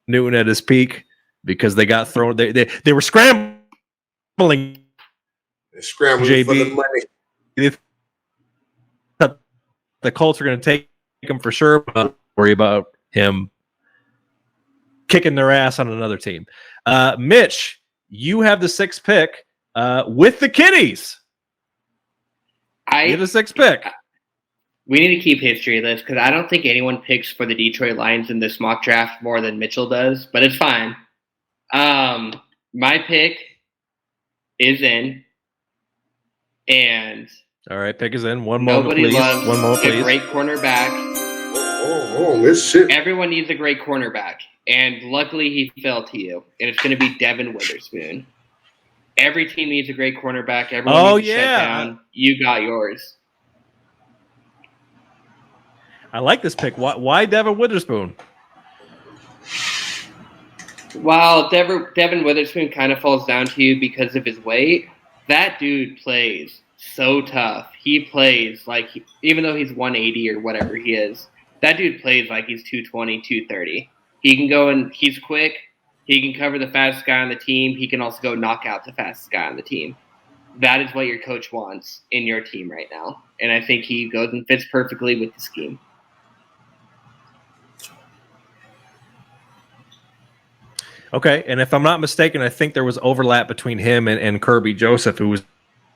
Newton at his peak, because they got thrown. They were scrambling. They're scrambling JB, for the money. The Colts are going to take him for sure, but don't worry about him kicking their ass on another team. Mitch, you have the 6th pick with the Kitties. You have the 6th pick. We need to keep history of this because I don't think anyone picks for the Detroit Lions in this mock draft more than Mitchell does, but it's fine. My pick is in, and all right, pick is in. One moment, please. One moment, please. A great cornerback. This shit. Everyone needs a great cornerback, and luckily he fell to you, and it's going to be Devin Witherspoon. Every team needs a great cornerback. Everyone needs to shut down. You got yours. I like this pick. Why Devin Witherspoon? While Devin Witherspoon kind of falls down to you because of his weight, that dude plays so tough. He plays like, even though he's 180 or whatever he is, that dude plays like he's 220, 230. He can go and he's quick. He can cover the fastest guy on the team. He can also go knock out the fastest guy on the team. That is what your coach wants in your team right now. And I think he goes and fits perfectly with the scheme. Okay, and if I'm not mistaken, I think there was overlap between him and Kirby Joseph, who was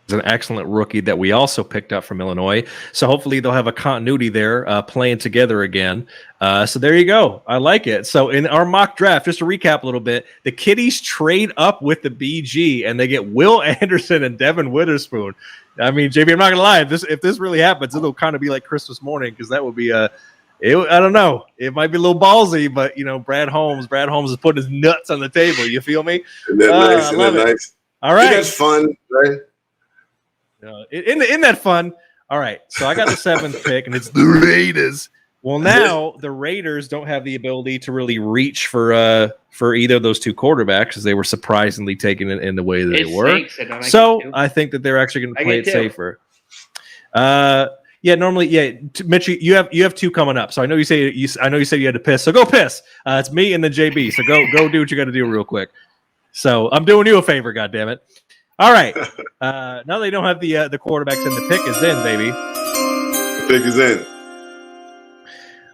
an excellent rookie that we also picked up from Illinois. So hopefully they'll have a continuity there playing together again. So there you go. I like it. So in our mock draft, just to recap a little bit, the Kitties trade up with the BG and they get Will Anderson and Devin Witherspoon. I mean, JB, I'm not gonna lie. If this really happens, it'll kind of be like Christmas morning because that would be I don't know. It might be a little ballsy, but Brad Holmes is putting his nuts on the table. You feel me? Isn't that nice? Isn't that nice? All right, that's fun, right? In that fun. All right, so I got the 7th pick, and it's the Raiders. Well, now the Raiders don't have the ability to really reach for either of those two quarterbacks because they were surprisingly taken in the way that they were. So I think that they're actually going to play it safer. Normally, Mitch, you have 2 coming up. So I know you said you had to piss. So go piss. It's me and then JB. So go do what you got to do real quick. So I'm doing you a favor, goddammit. All right. Now they don't have the quarterbacks and the pick is in, baby. The pick is in.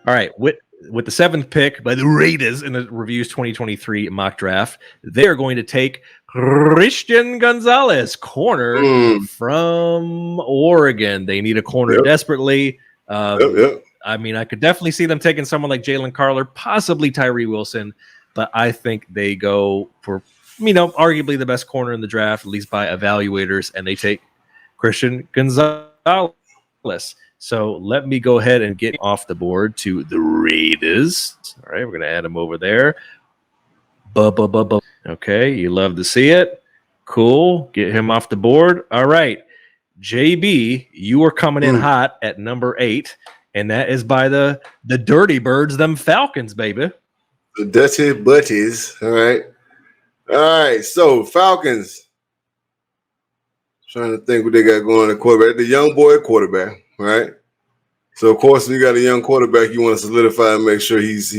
All right. With the 7th pick by the Raiders in the Reviews 2023 mock draft, they're going to take Christian Gonzalez, corner from Oregon. They need a corner desperately. I mean, I could definitely see them taking someone like Jalen Carter, possibly Tyree Wilson, but I think they go for arguably the best corner in the draft, at least by evaluators, and they take Christian Gonzalez. So let me go ahead and get off the board to the Raiders. All right, we're going to add him over there. Okay, you love to see it. Cool. Get him off the board. All right. JB, you are coming in hot at number 8, and that is by the Dirty Birds, them Falcons, baby. The Dirty Butties. All right. All right, so Falcons. Trying to think what they got going at quarterback. The young boy quarterback, right? So of course, when you got a young quarterback, you want to solidify and make sure he's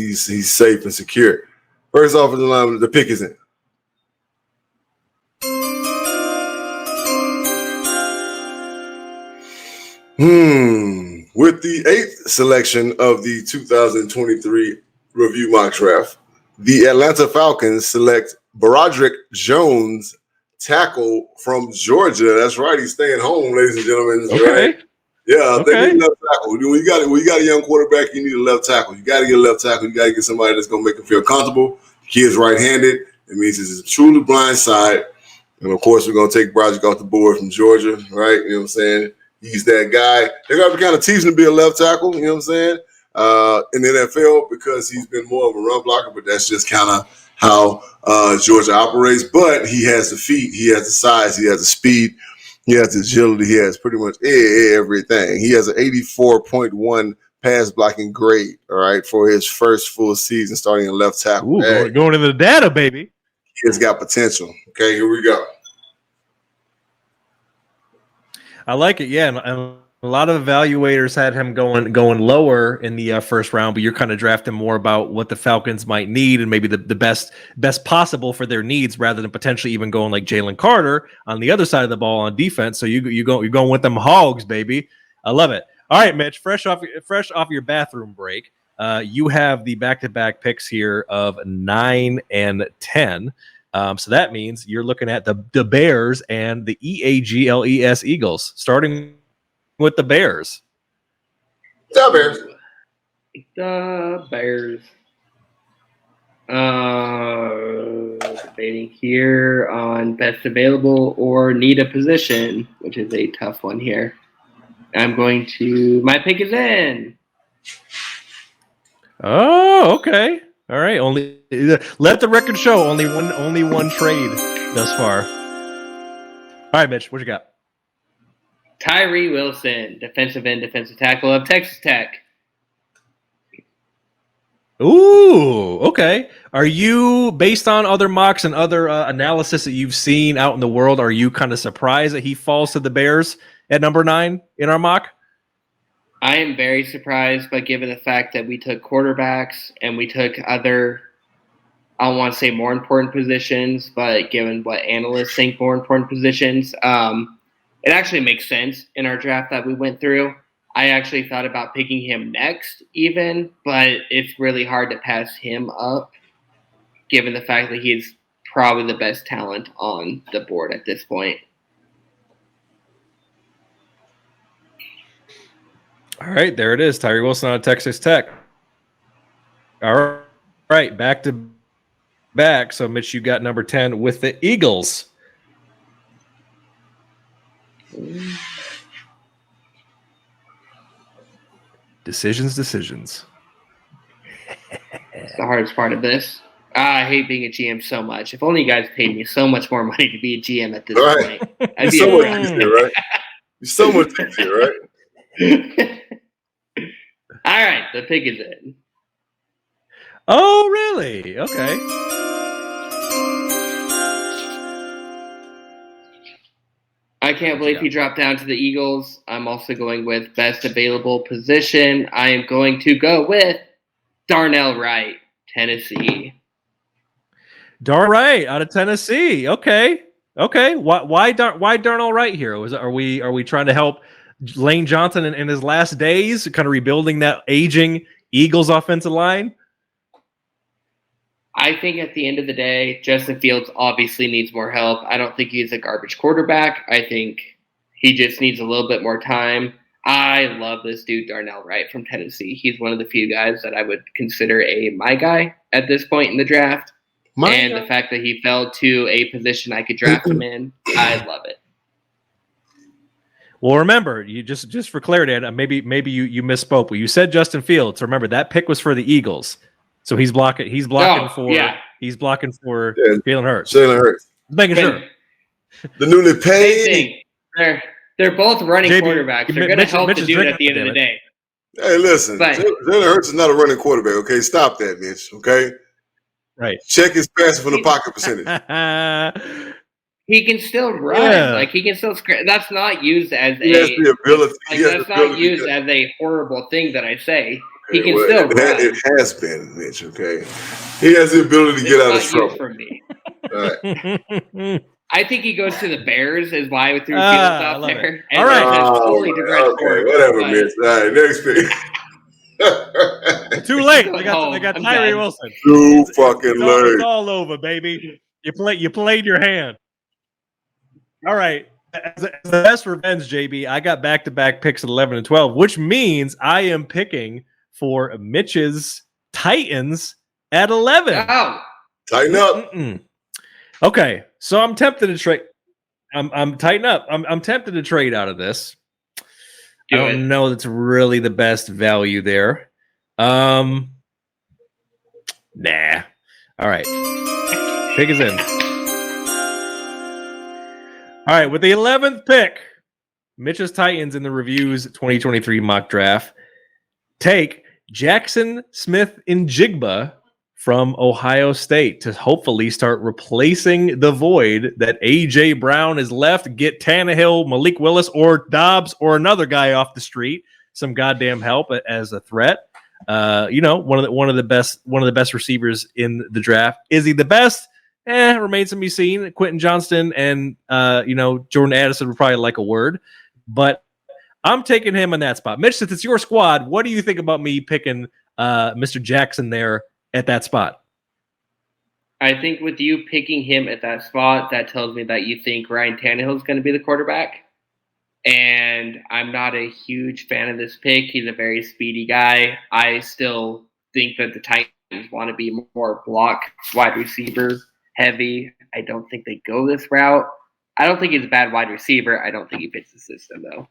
safe and secure. First offensive line, the pick is in. With the 8th selection of the 2023 review mock draft, the Atlanta Falcons select Broderick Jones, tackle from Georgia. That's right. He's staying home, ladies and gentlemen. Okay. Right? Yeah, they need left tackle. When you got a young quarterback, you need a left tackle. You got to get a left tackle. You got to get somebody that's going to make him feel comfortable. He is right-handed. It means it's a truly blind side. And, of course, we're going to take Broderick off the board from Georgia, right? You know what I'm saying? He's that guy. They're going to be kind of teasing to be a left tackle, you know what I'm saying, in the NFL because he's been more of a run blocker, but that's just kind of how Georgia operates. But he has the feet. He has the size. He has the speed. He has the agility. He has pretty much everything. He has an 84.1 pass blocking grade, all right, for his first full season starting in left tackle. Ooh, going into the data, baby. He has got potential. Okay, here we go. I like it, yeah. And a lot of evaluators had him going lower in the first round, but you're kind of drafting more about what the Falcons might need and maybe the best possible for their needs, rather than potentially even going like Jalen Carter on the other side of the ball on defense. So you're going with them hogs, baby. I love it. All right, Mitch. Fresh off your bathroom break, you have the back-to-back picks here of 9 and 10. So that means you're looking at the Bears and the Eagles Eagles, starting with the Bears. The Bears. The Bears. Debating here on best available or need a position, which is a tough one here. My pick is in. Oh, okay. All right. Only let the record show only one trade thus far. All right, Mitch, what you got? Tyree Wilson, defensive end, defensive tackle of Texas Tech. Ooh, okay. Are you, based on other mocks and other analysis that you've seen out in the world, are you kind of surprised that he falls to the Bears at number 9 in our mock? I am very surprised, but given the fact that we took quarterbacks and we took other, I don't want to say more important positions, but given what analysts think more important positions, it actually makes sense in our draft that we went through. I actually thought about picking him next even, but it's really hard to pass him up given the fact that he's probably the best talent on the board at this point. All right, there it is. Tyree Wilson out of Texas Tech. All right, back to back. So, Mitch, you got number 10 with the Eagles. Decisions. It's the hardest part of this. I hate being a GM so much. If only you guys paid me so much more money to be a GM at this point. I'd be so a much easier, right? You're so much easier, right? All right, the pick is in. Oh, really? Okay. I can't believe he dropped down to the Eagles. I'm also going with best available position. I am going to go with Darnell Wright, Tennessee. Darnell Wright out of Tennessee. Okay. Why Darnell Wright here? Are we trying to help Lane Johnson in his last days, kind of rebuilding that aging Eagles offensive line? I think at the end of the day, Justin Fields obviously needs more help. I don't think he's a garbage quarterback. I think he just needs a little bit more time. I love this dude, Darnell Wright from Tennessee. He's one of the few guys that I would consider my guy at this point in the draft. The fact that he fell to a position I could draft him in, I love it. Well, remember, you just for clarity, and maybe you misspoke, but you said Justin Fields. Remember, that pick was for the Eagles. So he's blocking for Jalen Hurts. Jalen Hurts. Making sure. The newly paid. They're both running quarterbacks. They're going to help the dude at the end of the day. Hey, listen, Jalen Hurts is not a running quarterback. Okay, stop that, Mitch. Okay, right. Check his passing from the pocket percentage. He can still run. Yeah. Like he can still. That's not used as he has the ability. That's not used as a horrible thing that I say. He can still run. It has been, Mitch. Okay, he has the ability to get out of trouble. For me. All right. I think he goes to the Bears. Is why I threw Fields out there. All right. Whatever, Mitch. All right, next pick. Too late. They got Tyree Wilson. Too fucking late. It's all over, baby. You played your hand. All right. As the best revenge, JB, I got back-to-back picks at 11 and 12, which means I am picking for Mitch's Titans at 11. Oh. Tighten up. Okay, so I'm tempted to trade. I'm tighten up. I'm tempted to trade out of this. I don't know that's really the best value there. Nah. All right. Pick is in. All right, with the 11th pick, Mitch's Titans in the Reviews 2023 mock draft take Jackson Smith-Njigba from Ohio State to hopefully start replacing the void that A.J. Brown is left. Get Tannehill, Malik Willis, or Dobbs, or another guy off the street. Some goddamn help as a threat. One of the best receivers in the draft. Is he the best? Remains to be seen. Quentin Johnston and Jordan Addison would probably like a word, but I'm taking him in that spot. Mitch, since it's your squad, what do you think about me picking Mr. Jackson there at that spot? I think with you picking him at that spot, that tells me that you think Ryan Tannehill is going to be the quarterback. And I'm not a huge fan of this pick. He's a very speedy guy. I still think that the Titans want to be more block wide receiver heavy. I don't think they go this route. I don't think he's a bad wide receiver. I don't think he fits the system, though.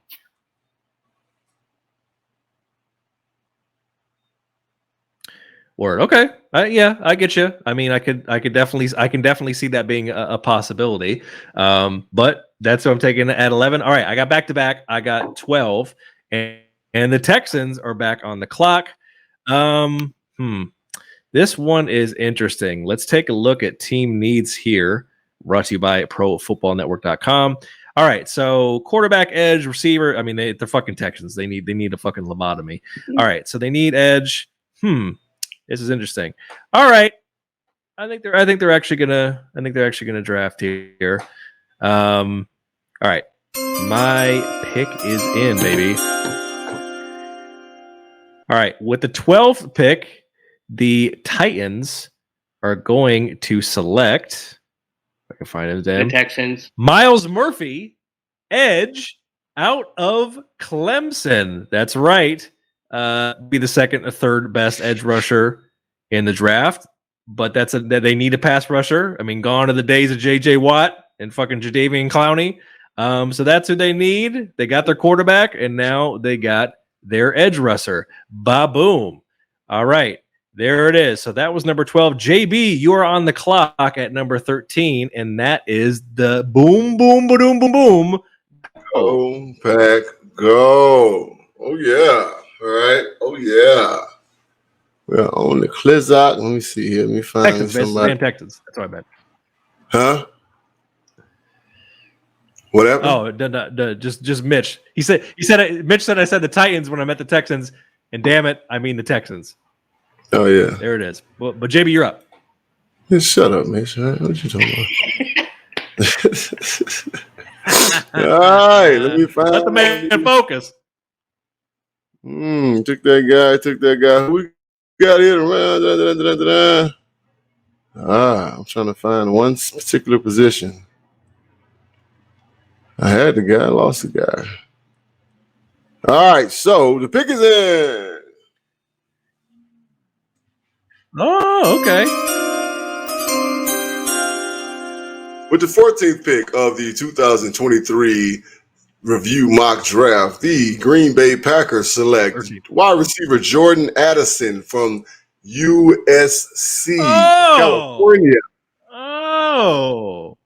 Word. Okay. Yeah, I get you. I mean, I can definitely see that being a possibility. But that's what I'm taking at 11. All right, I got back to back. I got 12, and the Texans are back on the clock. This one is interesting. Let's take a look at team needs here. Brought to you by ProFootballNetwork.com. All right, so quarterback, edge, receiver. I mean, they're fucking Texans. They need a fucking lobotomy. All right, so they need edge. This is interesting. All right, I think they're actually gonna draft here. All right, my pick is in, baby. All right, with the 12th pick, the Titans are going to select. If I can find him, the Texans. Myles Murphy, edge out of Clemson. That's right. Be the second or third best edge rusher in the draft. But that they need a pass rusher. I mean, gone are the days of J.J. Watt and fucking Jadeveon Clowney. So that's who they need. They got their quarterback, and now they got their edge rusher. Ba-boom. All right. There it is. So that was number 12. JB, you are on the clock at number 13, and that is the boom, boom, ba-doom, boom, boom. Go, Pack, go. Oh, yeah. All right. Oh, yeah. We're on the Clizock. Let me see here. Let me find Texans, somebody. Texans. That's what I meant. Huh? What happened? Oh, just Mitch. Mitch said I said the Titans when I meant the Texans, and damn it, I mean the Texans. Oh, yeah. There it is. But JB, you're up. Just shut up, Mitch. All right? What you talking about? All right. Let me find. Let the man focus. Took that guy. Who we got here around? I'm trying to find one particular position. I had the guy, lost the guy. All right, so the pick is in. Oh, okay. With the 14th pick of the 2023 review mock draft, the Green Bay Packers select wide receiver Jordan Addison from USC, California. Oh,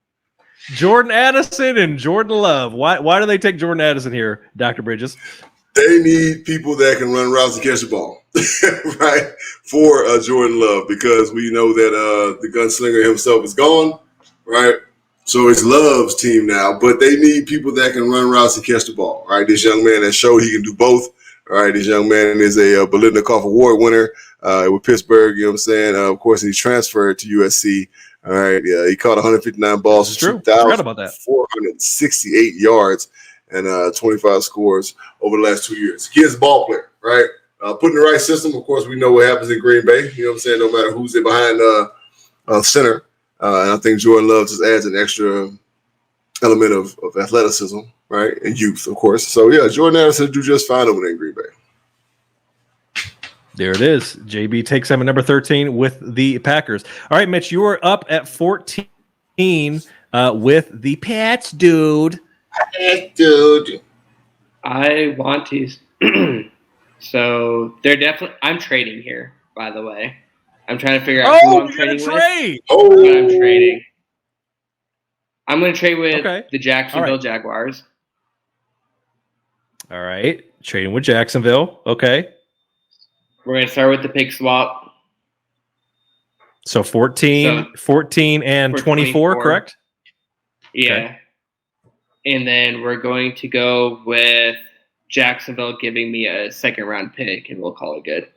Jordan Addison and Jordan Love. Why do they take Jordan Addison here, Dr. Bridges? They need people that can run routes and catch the ball, right? For Jordan Love, because we know that the gunslinger himself is gone, right? So it's Love's team now, but they need people that can run routes and catch the ball, right? This young man has showed he can do both, all right? This young man is a Biletnikoff Award winner with Pittsburgh, you know what I'm saying? Of course, he transferred to USC, all right? Yeah, he caught 159 balls for 2,468 yards and 25 scores over the last 2 years. He is a ball player, right? Put in the right system, of course, we know what happens in Green Bay, you know what I'm saying? No matter who's there behind center. And I think Jordan Love just adds an extra element of athleticism, right? And youth, of course. So, yeah, Jordan Addison do just fine over there in Green Bay. There it is. JB takes him at number 13 with the Packers. All right, Mitch, you are up at 14 with the Pats, dude. I want to. So they're definitely. I'm trading here, by the way. I'm trying to figure out who I'm trading with. Oh, I'm trading. I'm going to trade with the Jacksonville Jaguars. All right. Trading with Jacksonville. Okay. We're going to start with the pick swap. So 14 and 24, correct? Yeah. Okay. And then we're going to go with Jacksonville giving me a second round pick, and we'll call it good.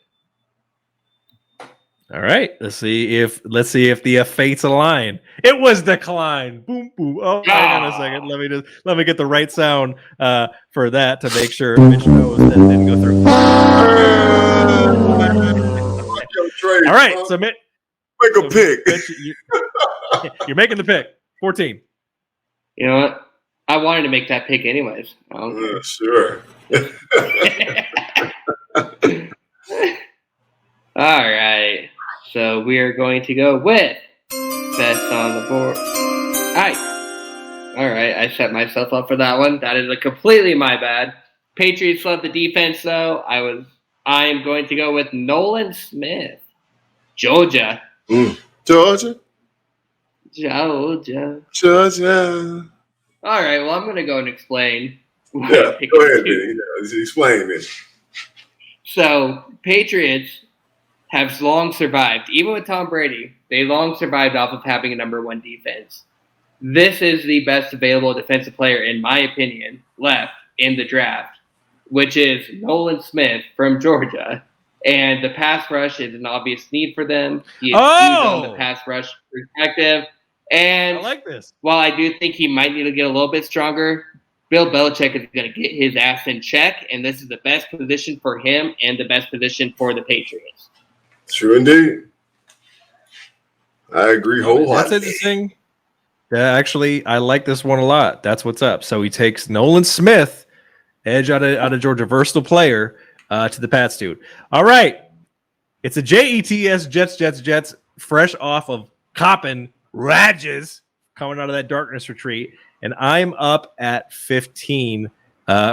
All right, let's see if the fates align. It was declined. Boom, boom. Oh, hang on a second. Let me get the right sound for that to make sure Mitch knows that it didn't go through. All right, so Mitch, make a pick. Mitch, you're making the pick. 14. You know what? I wanted to make that pick anyways. Sure. All right. So we are going to go with best on the board. All right. I set myself up for that one. That is completely my bad. Patriots love the defense, though. I am going to go with Nolan Smith, Georgia. Georgia. All right. Well, I'm going to go and explain. Yeah, go ahead, man. Explain it. So Patriots have long survived. Even with Tom Brady, they long survived off of having a number one defense. This is the best available defensive player, in my opinion, left in the draft, which is Nolan Smith from Georgia. And the pass rush is an obvious need for them. He is huge on the pass rush perspective. And I like this. While I do think he might need to get a little bit stronger, Bill Belichick is going to get his ass in check, and this is the best position for him and the best position for the Patriots. True indeed. I agree wholeheartedly. That's interesting. Yeah, actually, I like this one a lot. That's what's up. So he takes Nolan Smith Edge out of Georgia, versatile player to the Pats dude. All right. It's a Jets, fresh off of Coppin Rages coming out of that darkness retreat. And I'm up at 15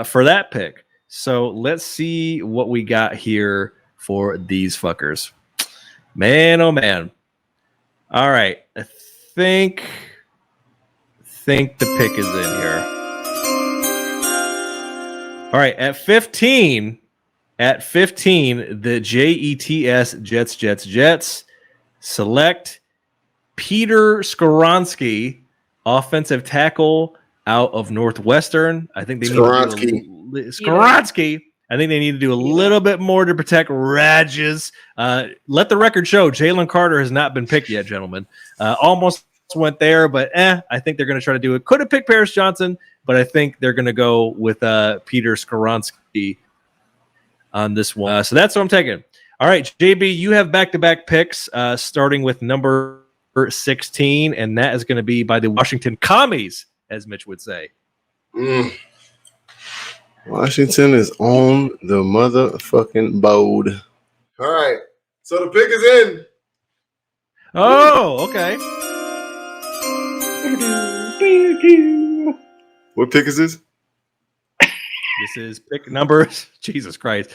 for that pick. So let's see what we got here for these fuckers. Man, oh man. All right. I think the pick is in here. All right. At 15, the Jets select Peter Skoronski, offensive tackle out of Northwestern. I think they need Skoronski. I think they need to do a little bit more to protect Rages. Let the record show Jalen Carter has not been picked yet, gentlemen. Almost went there, but I think they're going to try to do it. Could have picked Paris Johnson, but I think they're going to go with Peter Skoronski on this one. So that's what I'm taking. All right, JB, you have back-to-back picks, starting with number 16, and that is going to be by the Washington Commies, as Mitch would say. Washington is on the motherfucking board. All right. So the pick is in. Oh, okay. What pick is this? This is pick number, Jesus Christ.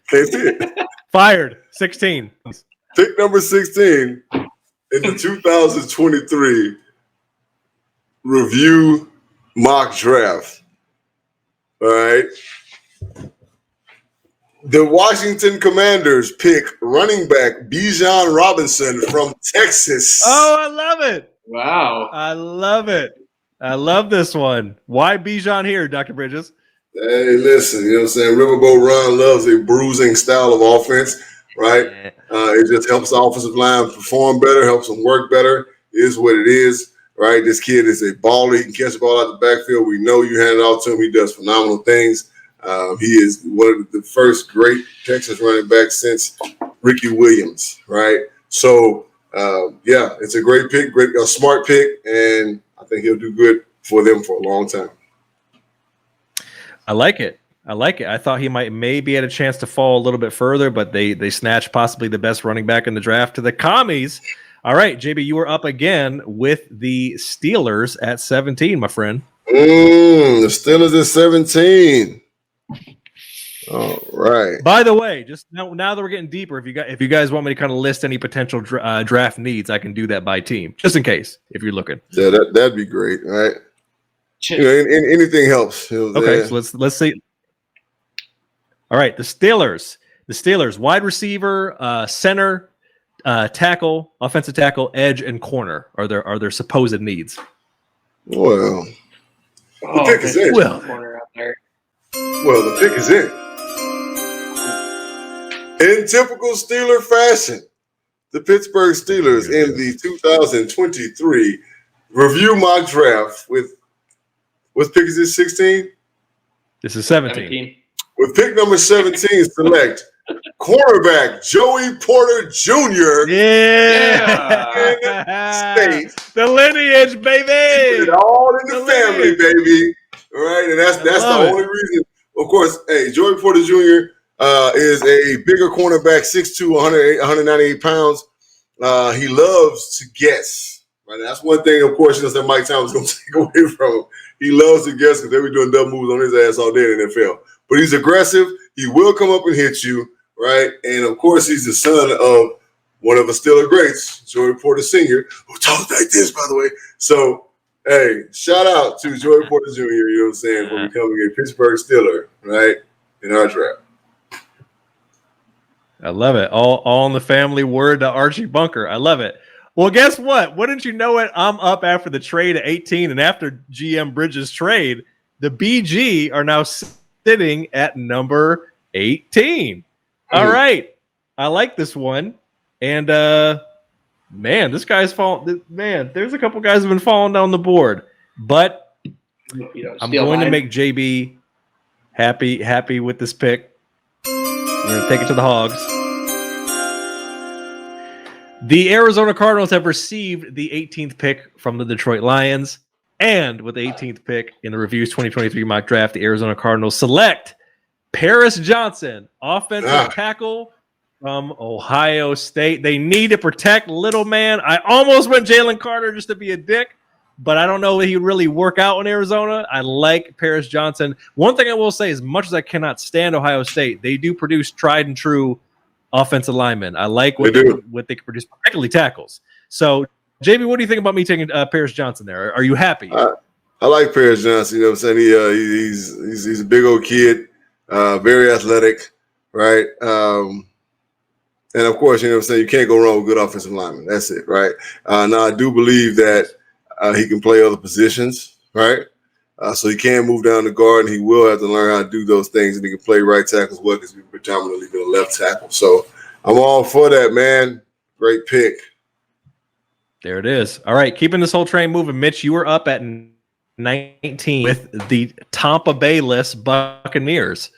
Can't see it. Fired, 16. Pick number 16 in the 2023 review mock draft. All right. The Washington Commanders pick running back Bijan Robinson from Texas. Oh, I love it. Wow. I love it. I love this one. Why Bijan here, Dr. Bridges? Hey, listen, you know what I'm saying? Riverboat Ron loves a bruising style of offense, right? It just helps the offensive line perform better, helps them work better. It is what it is, right? This kid is a baller. He can catch the ball out the backfield. We know you hand it off to him. He does phenomenal things. He is one of the first great Texas running backs since Ricky Williams, right? So, yeah, it's a great pick, a smart pick, and I think he'll do good for them for a long time. I like it. I thought he maybe had a chance to fall a little bit further, but they snatched possibly the best running back in the draft to the Commies. All right, JB, you were up again with the Steelers at 17, my friend. The Steelers at 17. All right. By the way, just now that we're getting deeper, if you guys want me to kind of list any potential draft needs, I can do that by team, just in case if you're looking. Yeah, that'd be great, right? You know, anything helps. Okay, so let's see. All right, the Steelers, wide receiver, center, tackle, offensive tackle, edge, and corner are their supposed needs. Well, the pick is in. Corner out there. Well, the pick is in. In typical Steeler fashion, the Pittsburgh Steelers in the 2023 review mock draft with what pick is this, 16? This is 17. With pick number 17, select cornerback Joey Porter Jr. Yeah. State. The lineage, baby. It's all in the family, baby. All right, and that's the only reason. Of course, hey, Joey Porter Jr. Is a bigger cornerback, 6'2", 198 pounds. He loves to guess. Right? That's one thing, of course, that Mike Thomas is going to take away from him. He loves to guess because they were doing double moves on his ass all day in the NFL. But he's aggressive. He will come up and hit you, right? And, of course, he's the son of one of the Steeler greats, Joey Porter Sr., who talks like this, by the way. So, hey, shout out to Joey Porter Jr., you know what I'm saying, for becoming a Pittsburgh Steeler, right, in our draft. I love it. All in the family. Word to Archie Bunker. I love it. Well, guess what? Wouldn't you know it? I'm up after the trade at 18, and after GM Bridges' trade, the BG are now sitting at number 18. All right. I like this one. And, man, this guy's falling. Man, there's a couple guys who have been falling down the board. But I'm going to make JB happy with this pick. We're going to take it to the Hogs. The Arizona Cardinals have received the 18th pick from the Detroit Lions. And with the 18th pick in the Review's 2023 mock draft, the Arizona Cardinals select Paris Johnson, offensive tackle from Ohio State. They need to protect little man. I almost went Jalen Carter just to be a dick, but I don't know that he would really work out in Arizona. I like Paris Johnson. One thing I will say, as much as I cannot stand Ohio State, they do produce tried and true offensive linemen. I like what they can produce, particularly tackles. So, JB, what do you think about me taking Paris Johnson there? Are you happy? I like Paris Johnson. You know what I'm saying? He's a big old kid, very athletic, right? And of course, you know what I'm saying, you can't go wrong with good offensive linemen. That's it, right? Now, I do believe that he can play other positions, right? So he can move down the guard, and he will have to learn how to do those things, and he can play right tackle as well because we've predominantly been a left tackle. So I'm all for that, man. Great pick. There it is. All right, keeping this whole train moving. Mitch, you were up at 19 with the Tampa Bay-less Buccaneers.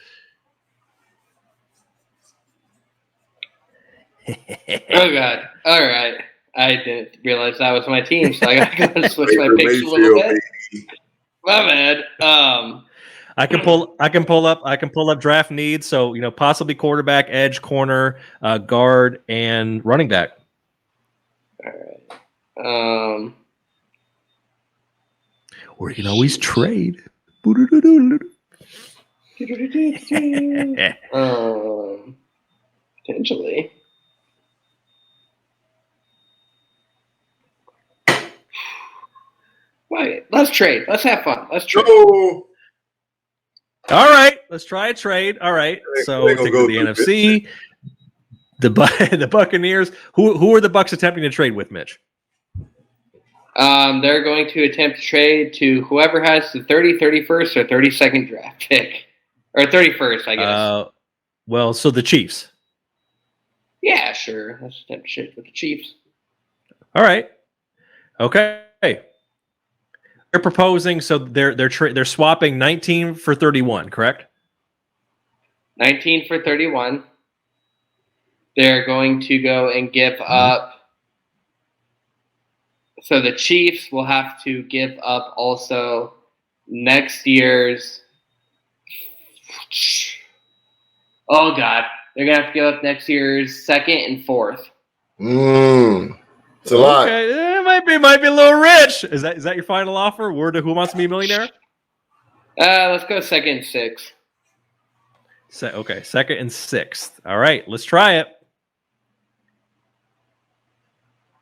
Oh God! All right, I didn't realize that was my team, so I got to go and switch my picks a little bit. My bad. I can pull up draft needs. So possibly quarterback, edge, corner, guard, and running back. All right. Or you can always trade. Potentially. Wait, let's trade. Let's have fun. Let's trade. No. All right, let's try a trade. All right, so take to the NFC. The Buccaneers. Who are the Bucs attempting to trade with, Mitch? They're going to attempt to trade to whoever has the 30, 31st, or 32nd draft pick. Or 31st, I guess. Well, so the Chiefs. Yeah, sure. Let's attempt to trade with the Chiefs. All right. Okay. They're proposing, so they're swapping 19 for 31, correct? 19 for 31. They're going to go and give up. So the Chiefs will have to give up also next year's. Oh God, they're gonna have to give up next year's second and fourth. It's a lot. Okay, it might be a little rich. Is that your final offer? Word to Who Wants to Be a Millionaire? Let's go second and sixth. Okay, second and sixth. All right, let's try it.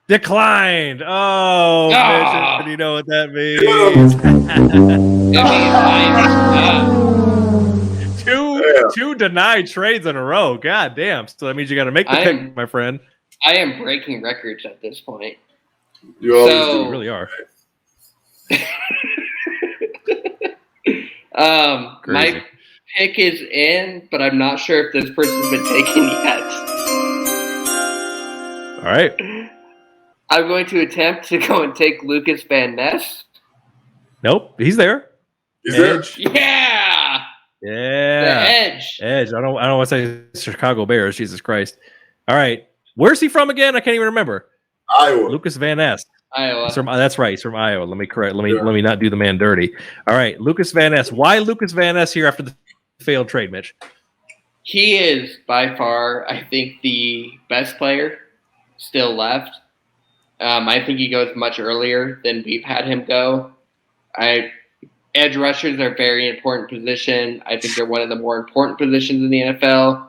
Declined. Oh, Mitch, do you know what that means? Two denied trades in a row. God damn. So that means you got to make the pick, my friend. I am breaking records at this point. You always do. You really are. My pick is in, but I'm not sure if this person's been taken yet. All right. I'm going to attempt to go and take Lucas Van Ness. Nope, he's there. Edge. Yeah. Yeah. The edge. Edge. I don't want to say Chicago Bears. Jesus Christ. All right. Where's he from again? I can't even remember. Iowa. Lucas Van Ness. Iowa. That's right. He's from Iowa. Let me not do the man dirty. All right. Lucas Van Ness. Why Lucas Van Ness here after the failed trade, Mitch? He is by far, I think, the best player still left. I think he goes much earlier than we've had him go. Edge rushers are a very important position. I think they're one of the more important positions in the NFL.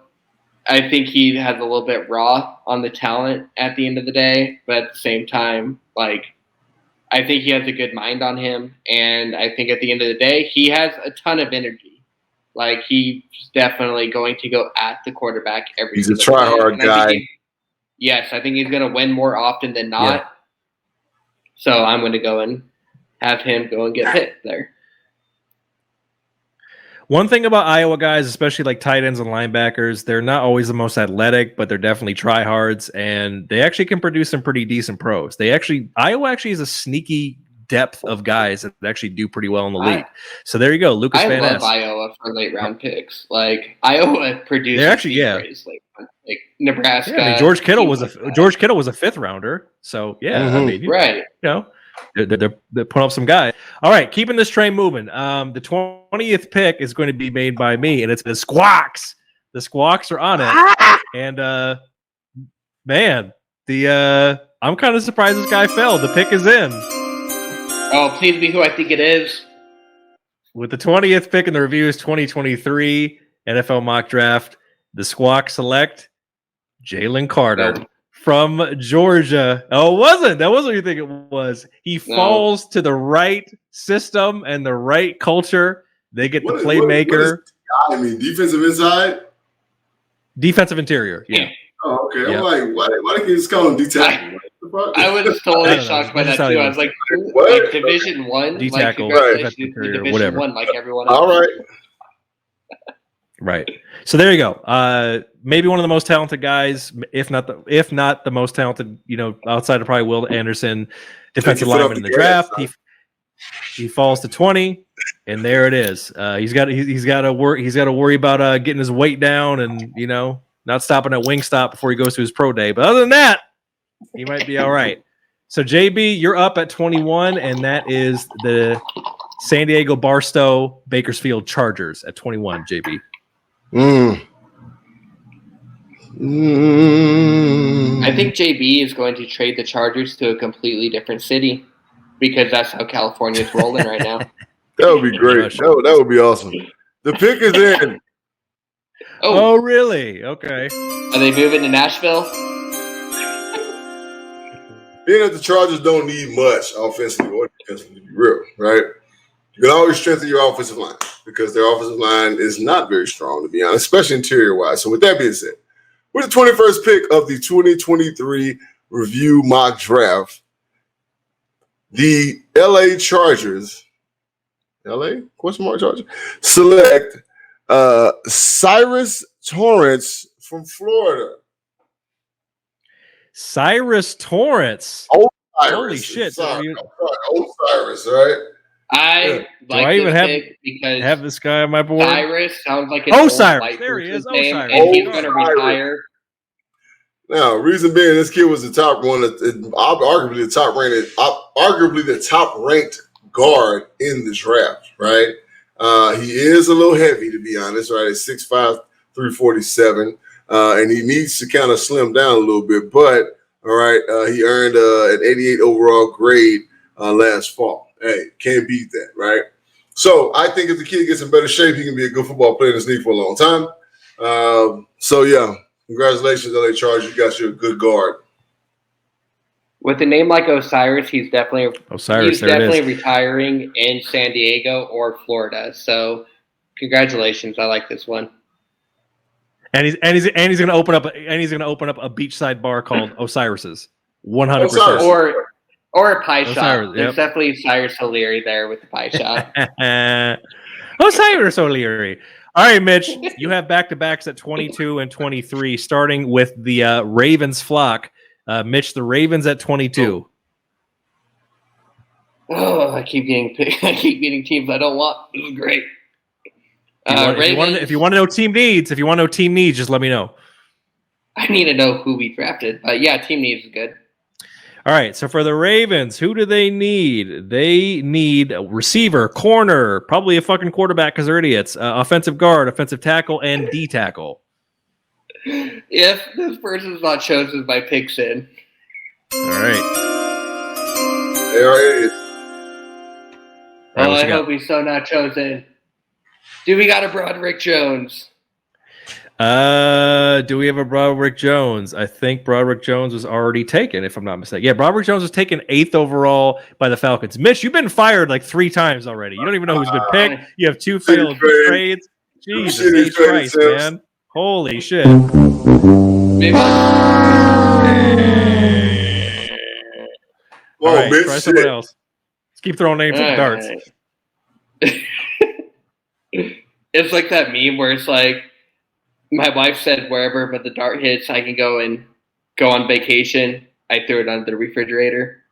I think he has a little bit raw on the talent at the end of the day, but at the same time, I think he has a good mind on him, and I think at the end of the day, he has a ton of energy. He's definitely going to go at the quarterback every He's a single day. try-hard guy. Yes, I think he's going to win more often than not. Yeah. So I'm going to go and have him go and get hit there. One thing about Iowa guys, especially tight ends and linebackers, they're not always the most athletic, but they're definitely tryhards, and they actually can produce some pretty decent pros. Iowa actually has a sneaky depth of guys that actually do pretty well in the league. So there you go, Lucas Van Ness. I love Iowa for late round picks. Iowa produced. They're actually Nebraska. Yeah, George Kittle was a fifth rounder. So yeah, right. You know, They're putting up some guys. All right, keeping this train moving. The 20th pick is going to be made by me, and it's the Squawks. The Squawks are on it, and man, I'm kind of surprised this guy fell. The pick is in. Oh, please be who I think it is. With the 20th pick in the Review's 2023 NFL mock draft, the Squawks select Jalen Carter. Nope. From Georgia. Oh, it wasn't. That wasn't what you think it was. He falls to the right system and the right culture. They get the playmaker. I mean, defensive inside? Defensive interior. Yeah. Oh, okay. Yeah. I'm like, why can't you just call him D-tackle? I was totally shocked by that, too. I was like, What? Division 1? D-tackle, congratulations, interior, Division whatever. 1, like everyone else. All right. Right. So there you go. Maybe one of the most talented guys, if not the most talented, outside of probably Will Anderson, defensive lineman in the draft. He falls to 20, and there it is. He's got to worry about getting his weight down and not stopping at Wingstop before he goes to his pro day. But other than that, he might be all right. So JB, you're up at 21, and that is the San Diego Barstow Bakersfield Chargers at 21. JB. Mm. I think JB is going to trade the Chargers to a completely different city because that's how California is rolling right now. That would be great. That would be awesome. The pick is in. Oh, really? Okay. Are they moving to Nashville? Being that the Chargers don't need much offensively or defensively, to be real, right? You can always strengthen your offensive line because their offensive line is not very strong, to be honest, especially interior-wise. So with that being said, with the 21st pick of the 2023 Review mock draft, the LA Chargers, Chargers, select Cyrus Torrence from Florida. Cyrus Torrence. Old Cyrus. Holy shit. Sorry, old Cyrus, right? I like I even this pick because have this guy on my board? Cyrus sounds like an old Osiris. white There he is. person's name, Osiris. and he's Old going to Cyrus. retire. Now, reason being, this kid was the top one, arguably the top ranked guard in the draft, right? He is a little heavy, to be honest, right? At 6'5", 347, and he needs to kind of slim down a little bit. But all right, he earned an 88 overall grade last fall. Hey, can't beat that, right? So I think if the kid gets in better shape, he can be a good football player in this league for a long time. So yeah. Congratulations, LA Chargers. You got you a good guard. With a name like Osiris, he's definitely retiring in San Diego or Florida. So, congratulations! I like this one. And he's going to open up a beachside bar called Osiris's. 100%. Or a pie shop. Osiris, There's definitely Cyrus O'Leary there with the pie shop. Osiris O'Leary. All right, Mitch, you have back-to-backs at 22 and 23, starting with the Ravens flock. Mitch, the Ravens at 22. Oh, I keep getting teams I don't want. This is great. If you want to know team needs, just let me know. I need to know who we drafted. But yeah, team needs is good. All right, so for the Ravens, who do they need? They need a receiver, corner, probably a fucking quarterback because they're idiots, offensive guard, offensive tackle, and D tackle. If this person's not chosen, my pick's in. All right. There it is. Oh, I hope he's so not chosen. Do we got a Broderick Jones? Do we have a Broderick Jones? I think Broderick Jones was already taken, if I'm not mistaken. Yeah, Broderick Jones was taken 8th overall by the Falcons. Mitch, you've been fired like 3 times already. You don't even know who's been picked. You have 2 failed trades. Jesus H. Christ, man. Holy shit. Maybe All right, try someone else. Let's keep throwing names at the darts. It's like that meme where it's like, my wife said wherever but the dart hits, I can go on vacation. I threw it under the refrigerator.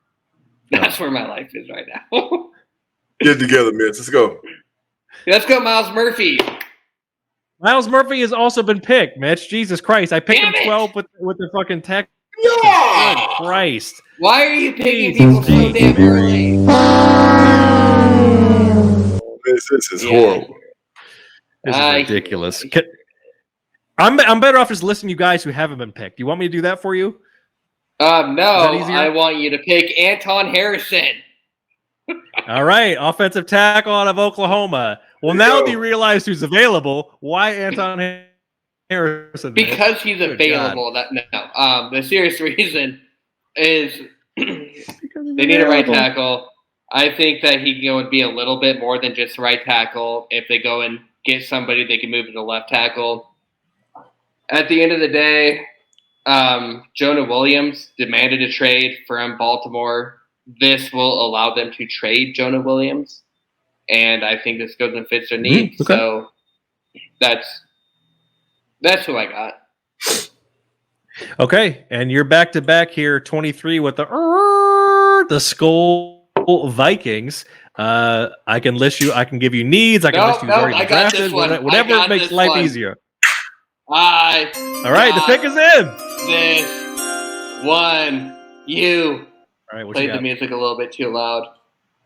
That's where my life is right now. Get together, Mitch. Let's go. Let's go, Miles Murphy. Miles Murphy has also been picked, Mitch. Jesus Christ. I picked him 12 with the fucking Yeah. Good Christ. Why are you picking Jesus, people so damn early? This is Yeah. horrible. This is I- ridiculous. I'm better off just listing you guys who haven't been picked. You want me to do that for you? No, that easier? I want you to pick Anton Harrison. All right, offensive tackle out of Oklahoma. Well, There you now go. that you realize who's available, why Anton Harrison? Mitch? Because he's Good available. The serious reason is Because he's they need a right available. tackle. I think that he would be a little bit more than just right tackle. If they go and get somebody, they can move to the left tackle. At the end of the day, Jonah Williams demanded a trade from Baltimore. This will allow them to trade Jonah Williams, and I think this goes and fits their needs. Okay. So that's who I got. Okay, and you're back to back here, 23 with the Skull Vikings. I can list you. I can give you needs. I can list you who's already I been got drafted. this one. Whatever I got makes this life one. easier. All All right, the pick is in. This one. You All right, what you played the got? music a little bit too loud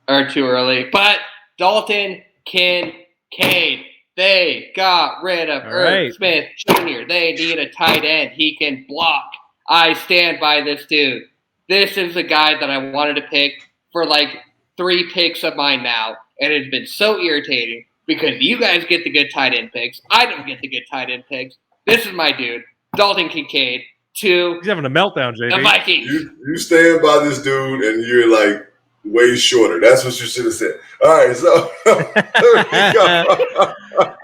or too early, but Dalton Kincaid. They got rid of All Irv right. Smith Jr. They need a tight end. He can block. I stand by this dude. This is the guy that I wanted to pick for like 3 picks of mine now, and it's been so irritating because you guys get the good tight end picks. I don't get the good tight end picks. This is my dude, Dalton Kincaid, to He's having a meltdown, the JB. Vikings. You stand by this dude, and you're like way shorter. That's what you should have said. All right, so there you go.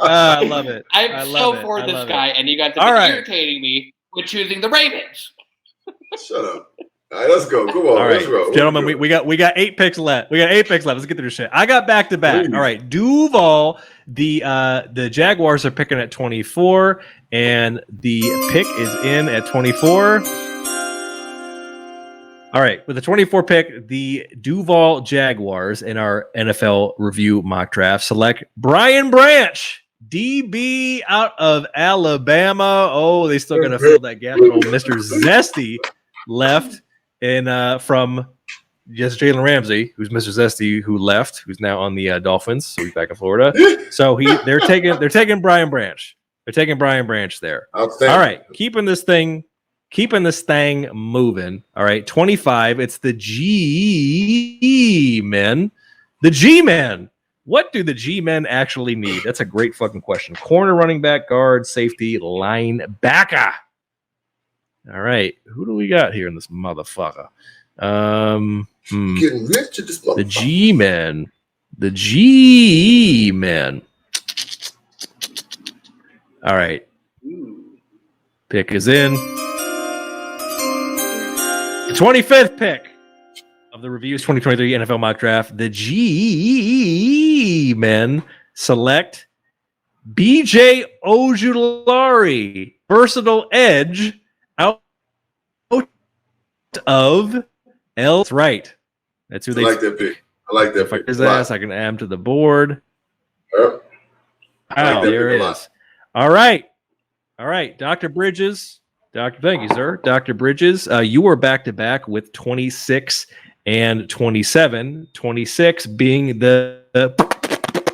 I love it. I I'm love so it. for I this love guy, it. and you guys have All been right. irritating me with choosing the Ravens. Shut up. All right, let's go. Come on, All right, let's go. gentlemen, we got 8 picks left. We got 8 picks left. Let's get through this shit. I got back to back. Please. All right, Duval. The Jaguars are picking at 24, and the pick is in at 24. All right, with the 24 pick, the Duval Jaguars in our NFL review mock draft select Brian Branch, DB out of Alabama. Oh, they still got to fill that gap. Oh, Mr. Zesty left, and from just Jalen Ramsey, who's Mr. Zesty, who left, who's now on the Dolphins, so he's back in Florida. So they're taking Brian Branch. They're taking Brian Branch there. Outstanding. All right, keeping this thing moving. All right, 25. It's the G-men. The G-men. What do the G-men actually need? That's a great fucking question. Corner, running back, guard, safety, linebacker. All right, who do we got here in this motherfucker? Getting rich at this The motherfucker. G-men. The G-men. All right, pick is in. The 25th pick of the Reviews 2023 NFL Mock Draft. The G-men select BJ Ojulari, versatile edge out of L. That's right. That's who I they like that pick. I like that If I pick. his ass, I can add him to the board. Yep. I like Wow, that there pick it a lot. is. All right, Dr. Bridges. Thank you, sir. Dr. Bridges, you were back to back with 26 and 27. 26 being the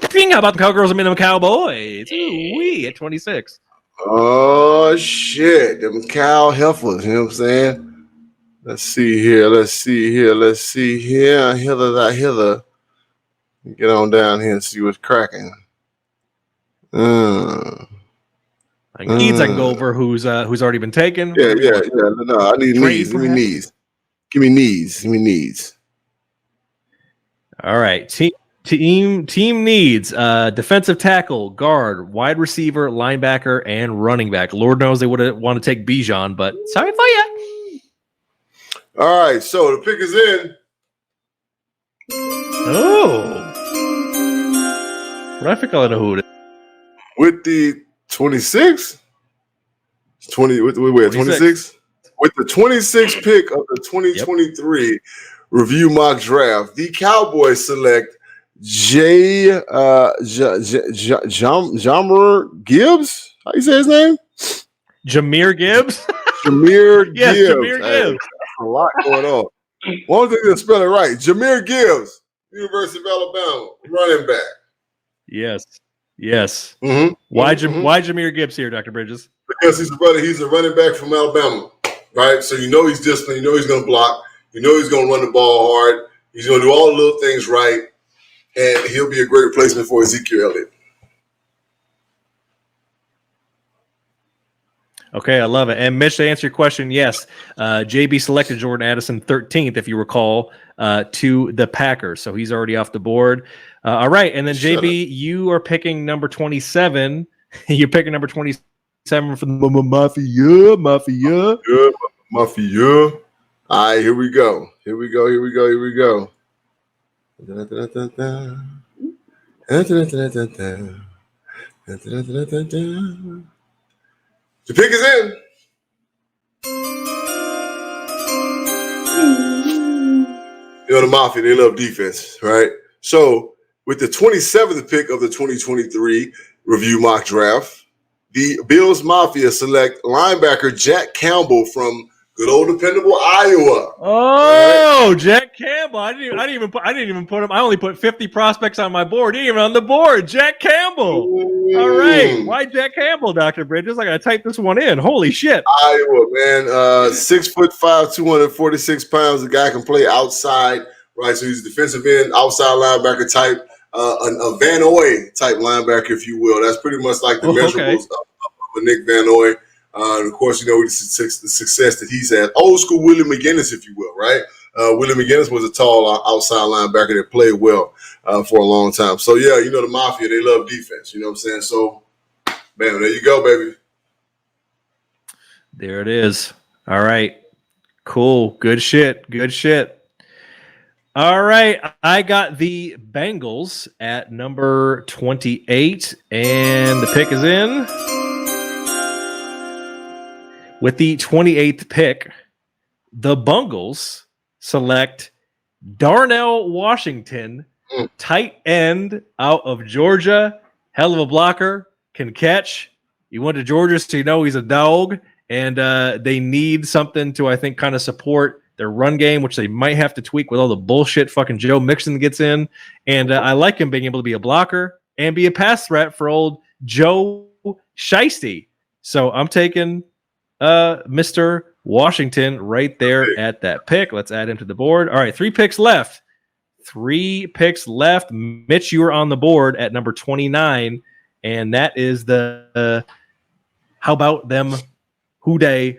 thing about the Cowgirls and the Cowboys. Ooh-wee at 26. Oh shit, them cow heifers, you know what I'm saying? Let's see here. Hither. Get on down here and see what's cracking. I can go over who's already been taken. Yeah. No, I need Trade, knees. Give me perhaps? knees. Give me knees. All right. Team needs defensive tackle, guard, wide receiver, linebacker, and running back. Lord knows they would want to take Bijan, but sorry for you. All right, so the pick is in. Oh. I think I know who it is. With the 26? 20 wait, 26? With the 26th pick of the 2023 review mock draft, the Cowboys select Jammer Gibbs. How you say his name? Jahmyr Gibbs. Jameer Yes, Gibbs. Jameer Hey, Gibbs. a lot going on. One thing to spell it right. Jameer Gibbs, University of Alabama, running back. Yes. Yes. Mm-hmm. Why Mm-hmm. why Jameer Gibbs here, Dr. Bridges? Because he's a running back from Alabama, right? So you know he's disciplined. You know he's going to block. You know he's going to run the ball hard. He's going to do all the little things right, and he'll be a great replacement for Ezekiel Elliott. Okay, I love it. And Mitch, to answer your question, yes, JB selected Jordan Addison 13th, if you recall, to the Packers. So he's already off the board. All right, and then JB, you are picking number 27. You're picking number 27 from the Mafia. Good, Mafia. All right, here we go. The pick is in. You know, the Mafia, they love defense, right? So with the 27th pick of the 2023 review mock draft, the Bills Mafia select linebacker Jack Campbell from good old dependable Iowa. Oh, right. Jack Campbell! I didn't even put him. I only put 50 prospects on my board. He ain't even on the board. Jack Campbell. All right. Why Jack Campbell, Dr. Bridges? I gotta type this one in. Holy shit! Iowa, man. 6'5", 246 pounds. The guy can play outside, right? So he's a defensive end, outside linebacker type, a Van Noy type linebacker, if you will. That's pretty much like the measurables of a Nick Van Noy. And of course, you know, the success that he's had. Old school Willie McGinnis, if you will, right? Willie McGinnis was a tall outside linebacker that played well for a long time. So, yeah, you know, the Mafia, they love defense. You know what I'm saying? So, bam, there you go, baby. There it is. All right. Cool. Good shit. All right. I got the Bengals at number 28, and the pick is in. With the 28th pick, the Bungles select Darnell Washington, tight end out of Georgia. Hell of a blocker, can catch. He went to Georgia, so you know he's a dog. And they need something to, I think, kind of support their run game, which they might have to tweak with all the bullshit fucking Joe Mixon gets in. And I like him being able to be a blocker and be a pass threat for old Joe Shiesty. So I'm taking Mr. Washington right there at that pick. Let's add him to the board. All right, 3 picks left. Mitch, you are on the board at number 29, and that is the how about them who that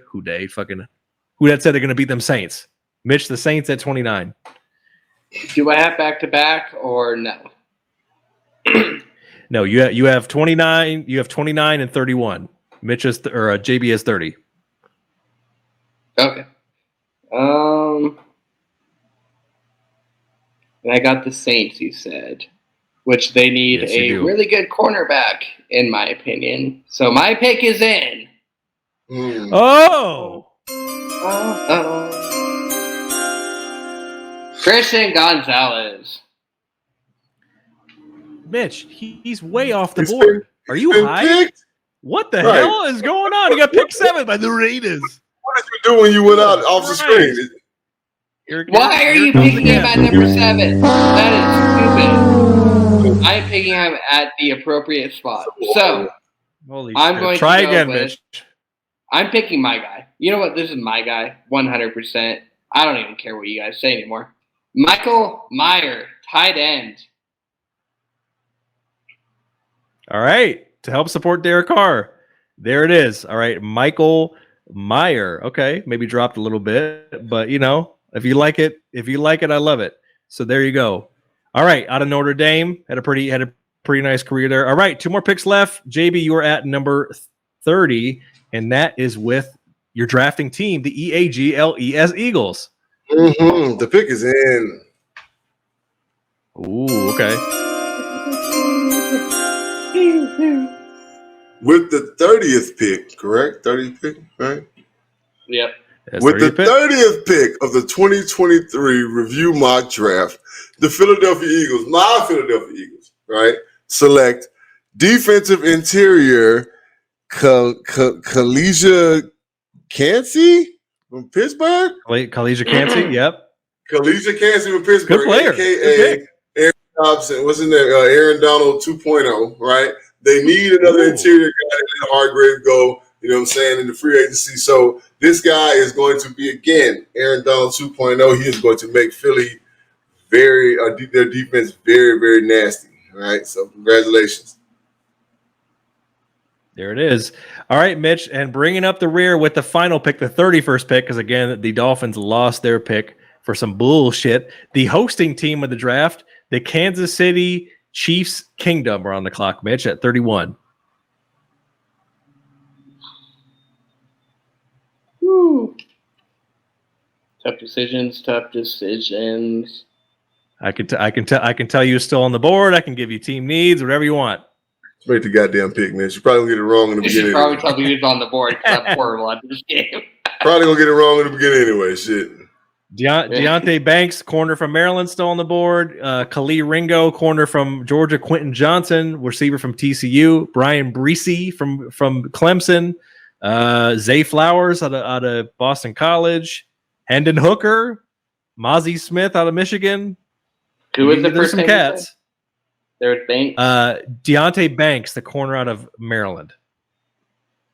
said they're going to beat them Saints. Mitch, the Saints at 29. Do I have back-to-back or no? No, you have 29. You have 29 and 31. Mitch is JB is 30. Okay. And I got the Saints, you said, which they need really good cornerback, in my opinion. So my pick is in. Oh. Christian Gonzalez. Mitch, he's way off the board. Are you high? What the hell is going on? You got picked 7 by the Raiders. What did you do when you went out off the screen? Why are you picking him at number 7? That is stupid. I'm picking him at the appropriate spot. So, I'm going to try again, Mitch. I'm picking my guy. You know what? This is my guy, 100%. I don't even care what you guys say anymore. Michael Mayer, tight end. All right. To help support Derek Carr. There it is. All right. Michael Mayer. Okay. Maybe dropped a little bit, but you know, if you like it, I love it. So there you go. All right. Out of Notre Dame, had a pretty nice career there. All right. 2 more picks left. JB, you are at number 30, and that is with your drafting team, the EAGLES Eagles. Mm-hmm. The pick is in. Ooh, okay. With the 30th pick, correct? 30th pick, right? Yep. With the 30th pick of the 2023 review mock draft, the Philadelphia Eagles, my Philadelphia Eagles, right, select defensive interior Kalijah Cansey from Pittsburgh. Kalisha Cansey, yep. Kalisha Cansey from Pittsburgh. Good player. AKA Aaron Dobson. What's in there? Aaron Donald 2.0, right? They need another interior guy to let Hargrave go, you know what I'm saying, in the free agency. So this guy is going to be, again, Aaron Donald 2.0. He is going to make Philly their defense very, very nasty, right? So congratulations. There it is. All right, Mitch, and bringing up the rear with the final pick, the 31st pick, because, again, the Dolphins lost their pick for some bullshit. The hosting team of the draft, the Kansas City Chiefs Kingdom, are on the clock, Mitch, at 31. Woo. Tough decisions. I can tell you it's still on the board. I can give you team needs, whatever you want. Make the goddamn pick, man. You probably gonna get it wrong in the You should beginning. probably tell me who's on the board because I'm horrible at this game. Probably gonna get it wrong in the beginning anyway. Shit. Deontay Banks, corner from Maryland, still on the board. Khalil Ringo, corner from Georgia. Quentin Johnson, receiver from TCU. Brian Breesy from Clemson. Zay Flowers out of Boston College. Hendon Hooker. Mozzie Smith out of Michigan. Who was the There's first some name? cats. There's Banks. Deontay Banks, the corner out of Maryland.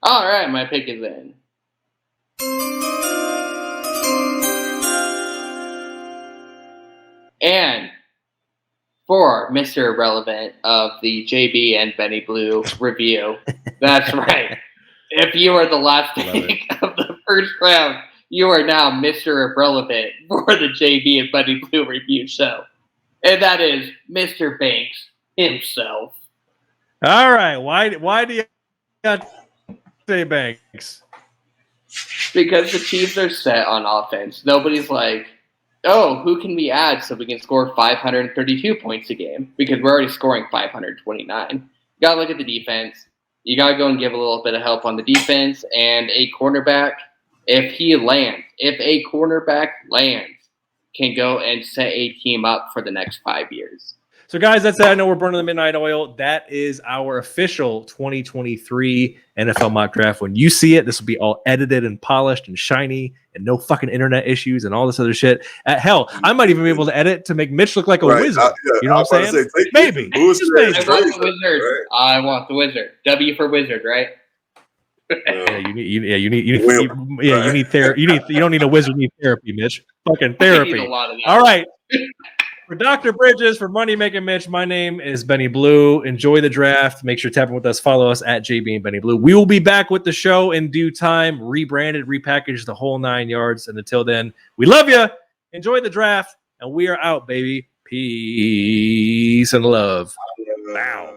All right, my pick is in. And for Mr. Irrelevant of the JB and Benny Blue review, that's right. If you are the last pick of the first round, you are now Mr. Irrelevant for the JB and Benny Blue review show. And that is Mr. Banks himself. All right. Why do you say Banks? Because the Chiefs are set on offense. Nobody's like, oh, who can we add so we can score 532 points a game? Because we're already scoring 529. You got to look at the defense. You got to go and give a little bit of help on the defense. And a cornerback, if a cornerback lands, can go and set a team up for the next 5 years. So, guys, that's it. I know we're burning the midnight oil. That is our official 2023 NFL mock draft. When you see it, this will be all edited and polished and shiny and no fucking internet issues and all this other shit. Hell, I might even be able to edit to make Mitch look like a wizard. You know what I'm saying? Maybe. I want the wizard. W for wizard, right? You need therapy. You don't need a wizard. You need therapy, Mitch. Fucking therapy. All right. For Dr. Bridges, for Money Making Mitch, my name is Benny Blue. Enjoy the draft. Make sure to tap in with us. Follow us at JB and Benny Blue. We will be back with the show in due time, rebranded, repackaged, the whole 9 yards. And until then, we love you. Enjoy the draft, and we are out, baby. Peace and love. Wow.